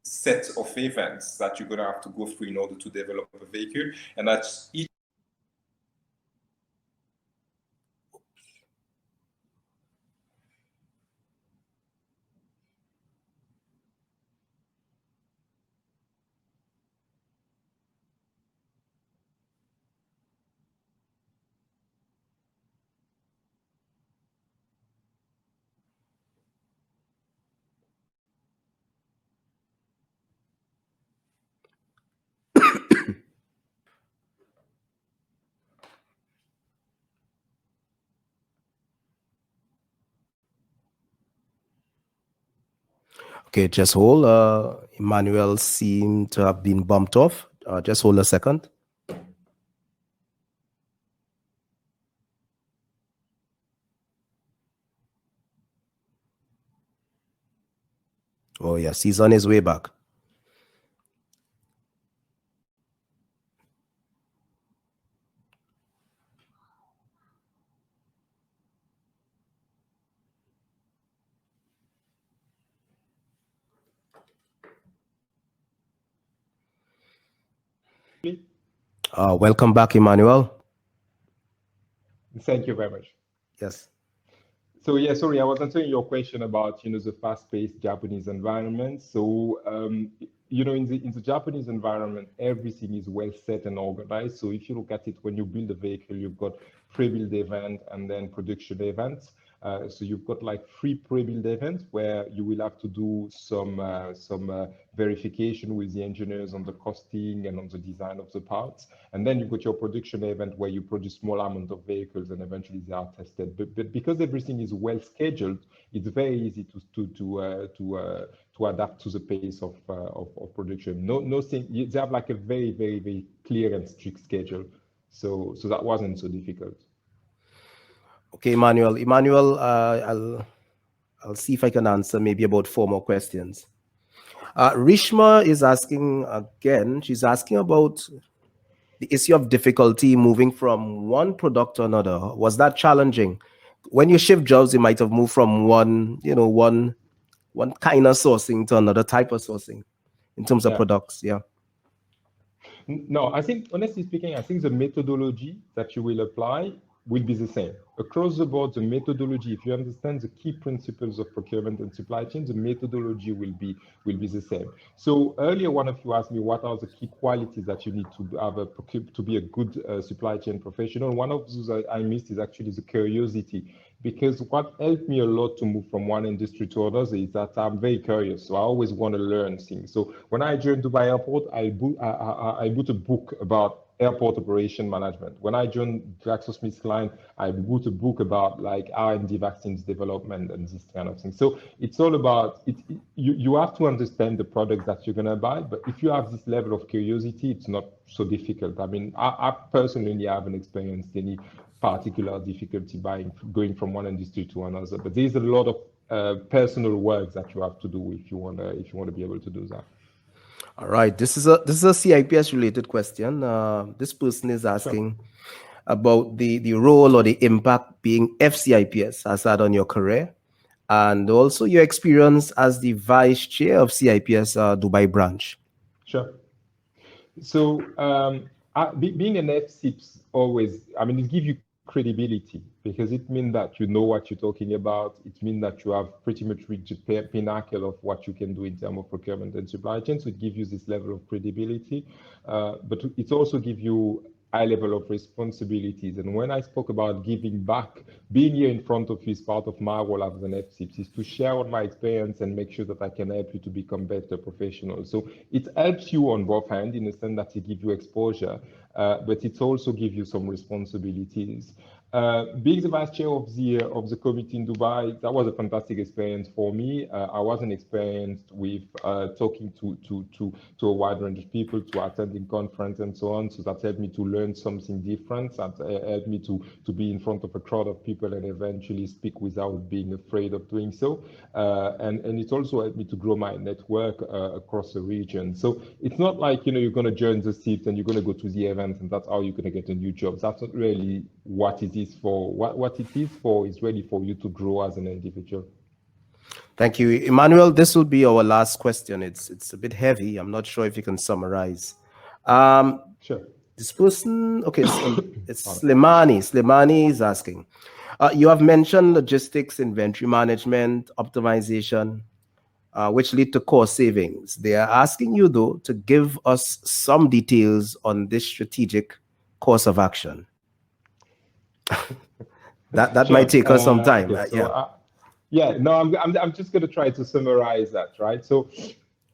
set of events that you're gonna have to go through in order to develop a vehicle, and that's each. Okay, just hold. Emmanuel seemed to have been bumped off. Just hold a second. Oh, yes, he's on his way back. Welcome back, Emmanuel. Thank you very much. Yes. So yeah, sorry, I was answering your question about the fast-paced Japanese environment. So in the Japanese environment, everything is well set and organized. So if you look at it, when you build a vehicle, you've got pre-build event and then production events. So you've got like 3 pre-build events where you will have to do some verification with the engineers on the costing and on the design of the parts. And then you've got your production event where you produce small amount of vehicles and eventually they are tested. But because everything is well scheduled, it's very easy to adapt to the pace of production. They have like a very, very, very clear and strict schedule. So that wasn't so difficult. Okay, Emmanuel. I'll see if I can answer maybe about 4 more questions. Rishma is asking again. She's asking about the issue of difficulty moving from one product to another. Was that challenging? When you shift jobs, you might have moved from one kind of sourcing to another type of sourcing in terms of products. Yeah. No, I think, honestly speaking, I think the methodology that you will apply will be the same. Across the board, the methodology, if you understand the key principles of procurement and supply chain, the methodology will be the same. So earlier, one of you asked me what are the key qualities that you need to have to be a good supply chain professional. One of those I missed is actually the curiosity, because what helped me a lot to move from one industry to others is that I'm very curious. So I always want to learn things. So when I joined Dubai Airport, I bought a book about airport operation management. When I joined GlaxoSmithKline, I wrote a book about like R&D vaccines development and this kind of thing. So it's all about it. You have to understand the product that you're going to buy, but if you have this level of curiosity, it's not so difficult. I mean, I personally haven't experienced any particular difficulty going from one industry to another, but there's a lot of personal work that you have to do if you want to be able to do that. All right, this is a CIPS related question. This person is asking about the role or the impact being FCIPS has had on your career, and also your experience as the vice chair of CIPS Dubai branch. Sure. So being an FCIPS always, I mean, it gives you credibility because it means that you know what you're talking about. It means that you have pretty much reached the pinnacle of what you can do in terms of procurement and supply chain. So it gives you this level of credibility, but it also gives you high level of responsibilities. And when I spoke about giving back, being here in front of you is part of my role as an FCIPS, is to share all my experience and make sure that I can help you to become better professionals. So it helps you on both ends in the sense that it gives you exposure, but it also gives you some responsibilities. Being the vice chair of the committee in Dubai, that was a fantastic experience for me. I wasn't experienced with talking to a wide range of people, to attending conference and so on. So that helped me to learn something different. That helped me to be in front of a crowd of people and eventually speak without being afraid of doing so. And it also helped me to grow my network across the region. So it's not like, you're going to join the CIPS and you're going to go to the event and that's how you're going to get a new job. That's not really what it is for. What it is for is really for you to grow as an individual. Thank you, Emmanuel. This will be our last question. It's a bit heavy. I'm not sure if you can summarize. Sure. This person, okay, it's Slimani. Slimani is asking, you have mentioned logistics, inventory management, optimization, which lead to cost savings. They are asking you, though, to give us some details on this strategic course of action. that Sure. might take us some time. Okay, so, I'm just going to try to summarize that, right? So,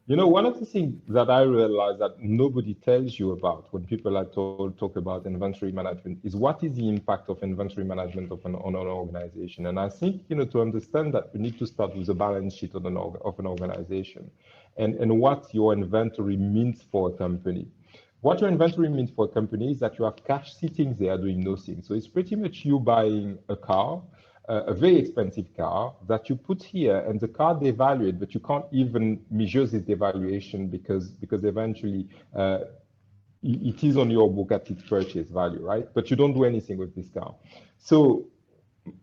one of the things that I realized that nobody tells you about when people are talk about inventory management is what is the impact of inventory management on an organization. And I think, to understand that, we need to start with a balance sheet of an organization and what your inventory means for a company. What your inventory means for a company is that you have cash sitting there doing nothing. So it's pretty much you buying a car, a very expensive car that you put here, and the car devalued, but you can't even measure this devaluation because eventually it is on your book at its purchase value, right? But you don't do anything with this car. So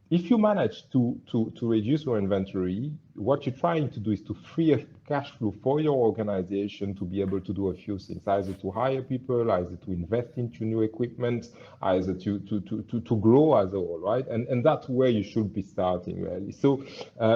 if you manage to reduce your inventory, what you're trying to do is to free up cash flow for your organization to be able to do a few things, either to hire people, either to invest into new equipment, either to grow as a whole, right? And that's where you should be starting, really. So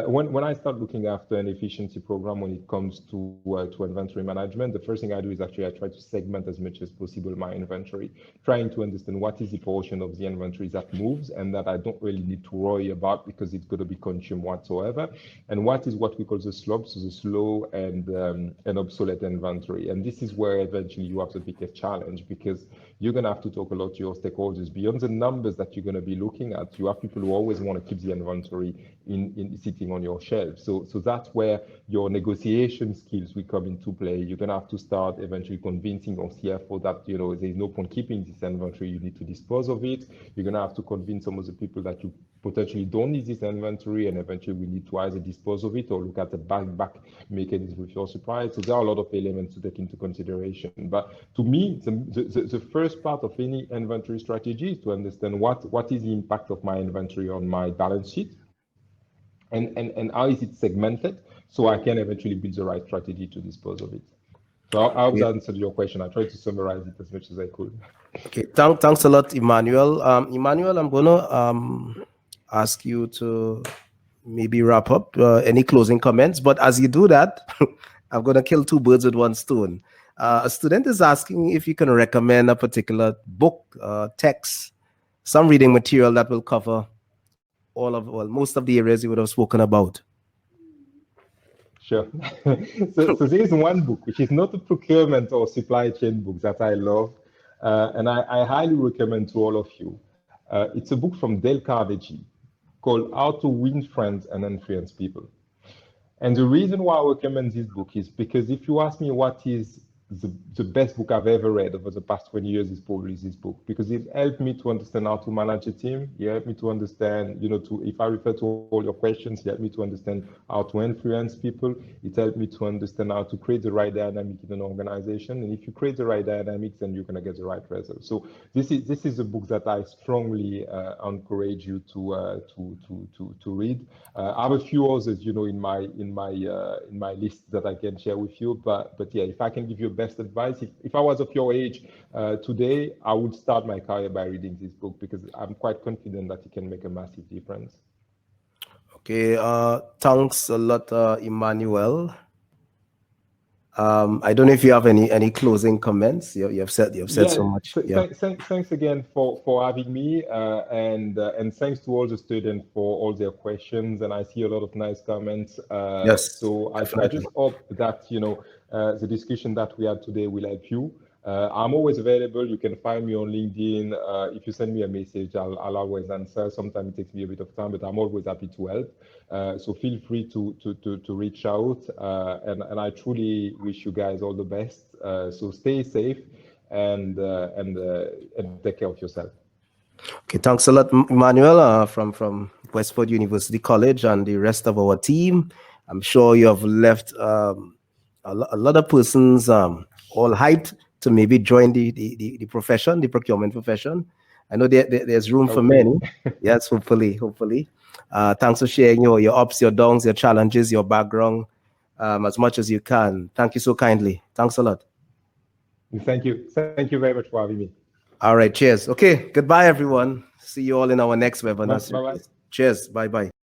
when I start looking after an efficiency program when it comes to inventory management, the first thing I do is actually I try to segment as much as possible my inventory, trying to understand what is the portion of the inventory that moves and that I don't really need to worry about because it's going to be consumed whatsoever, and what is what we call the SLOP, so the slow and obsolete inventory. And this is where eventually you have the biggest challenge, because you're going to have to talk a lot to your stakeholders beyond the numbers that you're going to be looking at. You have people who always want to keep the inventory in sitting on your shelf. So that's where your negotiation skills will come into play. You're going to have to start eventually convincing your CFO that there's no point keeping this inventory. You need to dispose of it. You're going to have to convince some of the people that you potentially don't need this inventory, and eventually we need to either dispose of it or look at the back mechanism with your suppliers. So there are a lot of elements to take into consideration. But to me, the first part of any inventory strategy is to understand what is the impact of my inventory on my balance sheet, and how is it segmented, so I can eventually build the right strategy to dispose of it. So I hope that answered your question. I tried to summarize it as much as I could. Okay, thanks a lot, Emmanuel. Emmanuel, I'm gonna ask you to maybe wrap up. Any closing comments? But as you do that, I'm gonna kill two birds with one stone. A student is asking if you can recommend a particular book, text, some reading material that will cover most of the areas you would have spoken about. Sure. So there is one book, which is not a procurement or supply chain book, that I love, and I highly recommend to all of you. It's a book from Dale Carnegie called How to Win Friends and Influence People. And the reason why I recommend this book is because if you ask me what is the best book I've ever read over the past 20 years, is probably this book, because it helped me to understand how to manage a team. It helped me to understand, if I refer to all your questions, it helped me to understand how to influence people. It helped me to understand how to create the right dynamic in an organization. And if you create the right dynamics, then you're going to get the right results. So this is a book that I strongly encourage you to read. I have a few others, in my list that I can share with you. But yeah, if I can give you best advice, if I was of your age today, I would start my career by reading this book, because I'm quite confident that it can make a massive difference. Okay, thanks a lot, Emmanuel. I don't know if you have any closing comments. You've said so much. Yeah. Thanks again for having me, and thanks to all the students for all their questions. And I see a lot of nice comments. Yes. So I just hope that the discussion that we had today will help you. I'm always available. You can find me on LinkedIn. If you send me a message, I'll always answer. Sometimes it takes me a bit of time, but I'm always happy to help. So feel free to reach out. And I truly wish you guys all the best. So stay safe and take care of yourself. Okay, thanks a lot, Emmanuel, from Westford University College and the rest of our team. I'm sure you have left a lot of persons all hyped to maybe join the profession, the procurement profession. I know there's room for many. Yes, hopefully. Thanks for sharing your ups, your downs, your challenges, your background as much as you can. Thank you so kindly. Thanks a lot. Thank you. Thank you very much for having me. All right, cheers. Okay, goodbye, everyone. See you all in our next webinar. Bye-bye. Cheers. Bye-bye.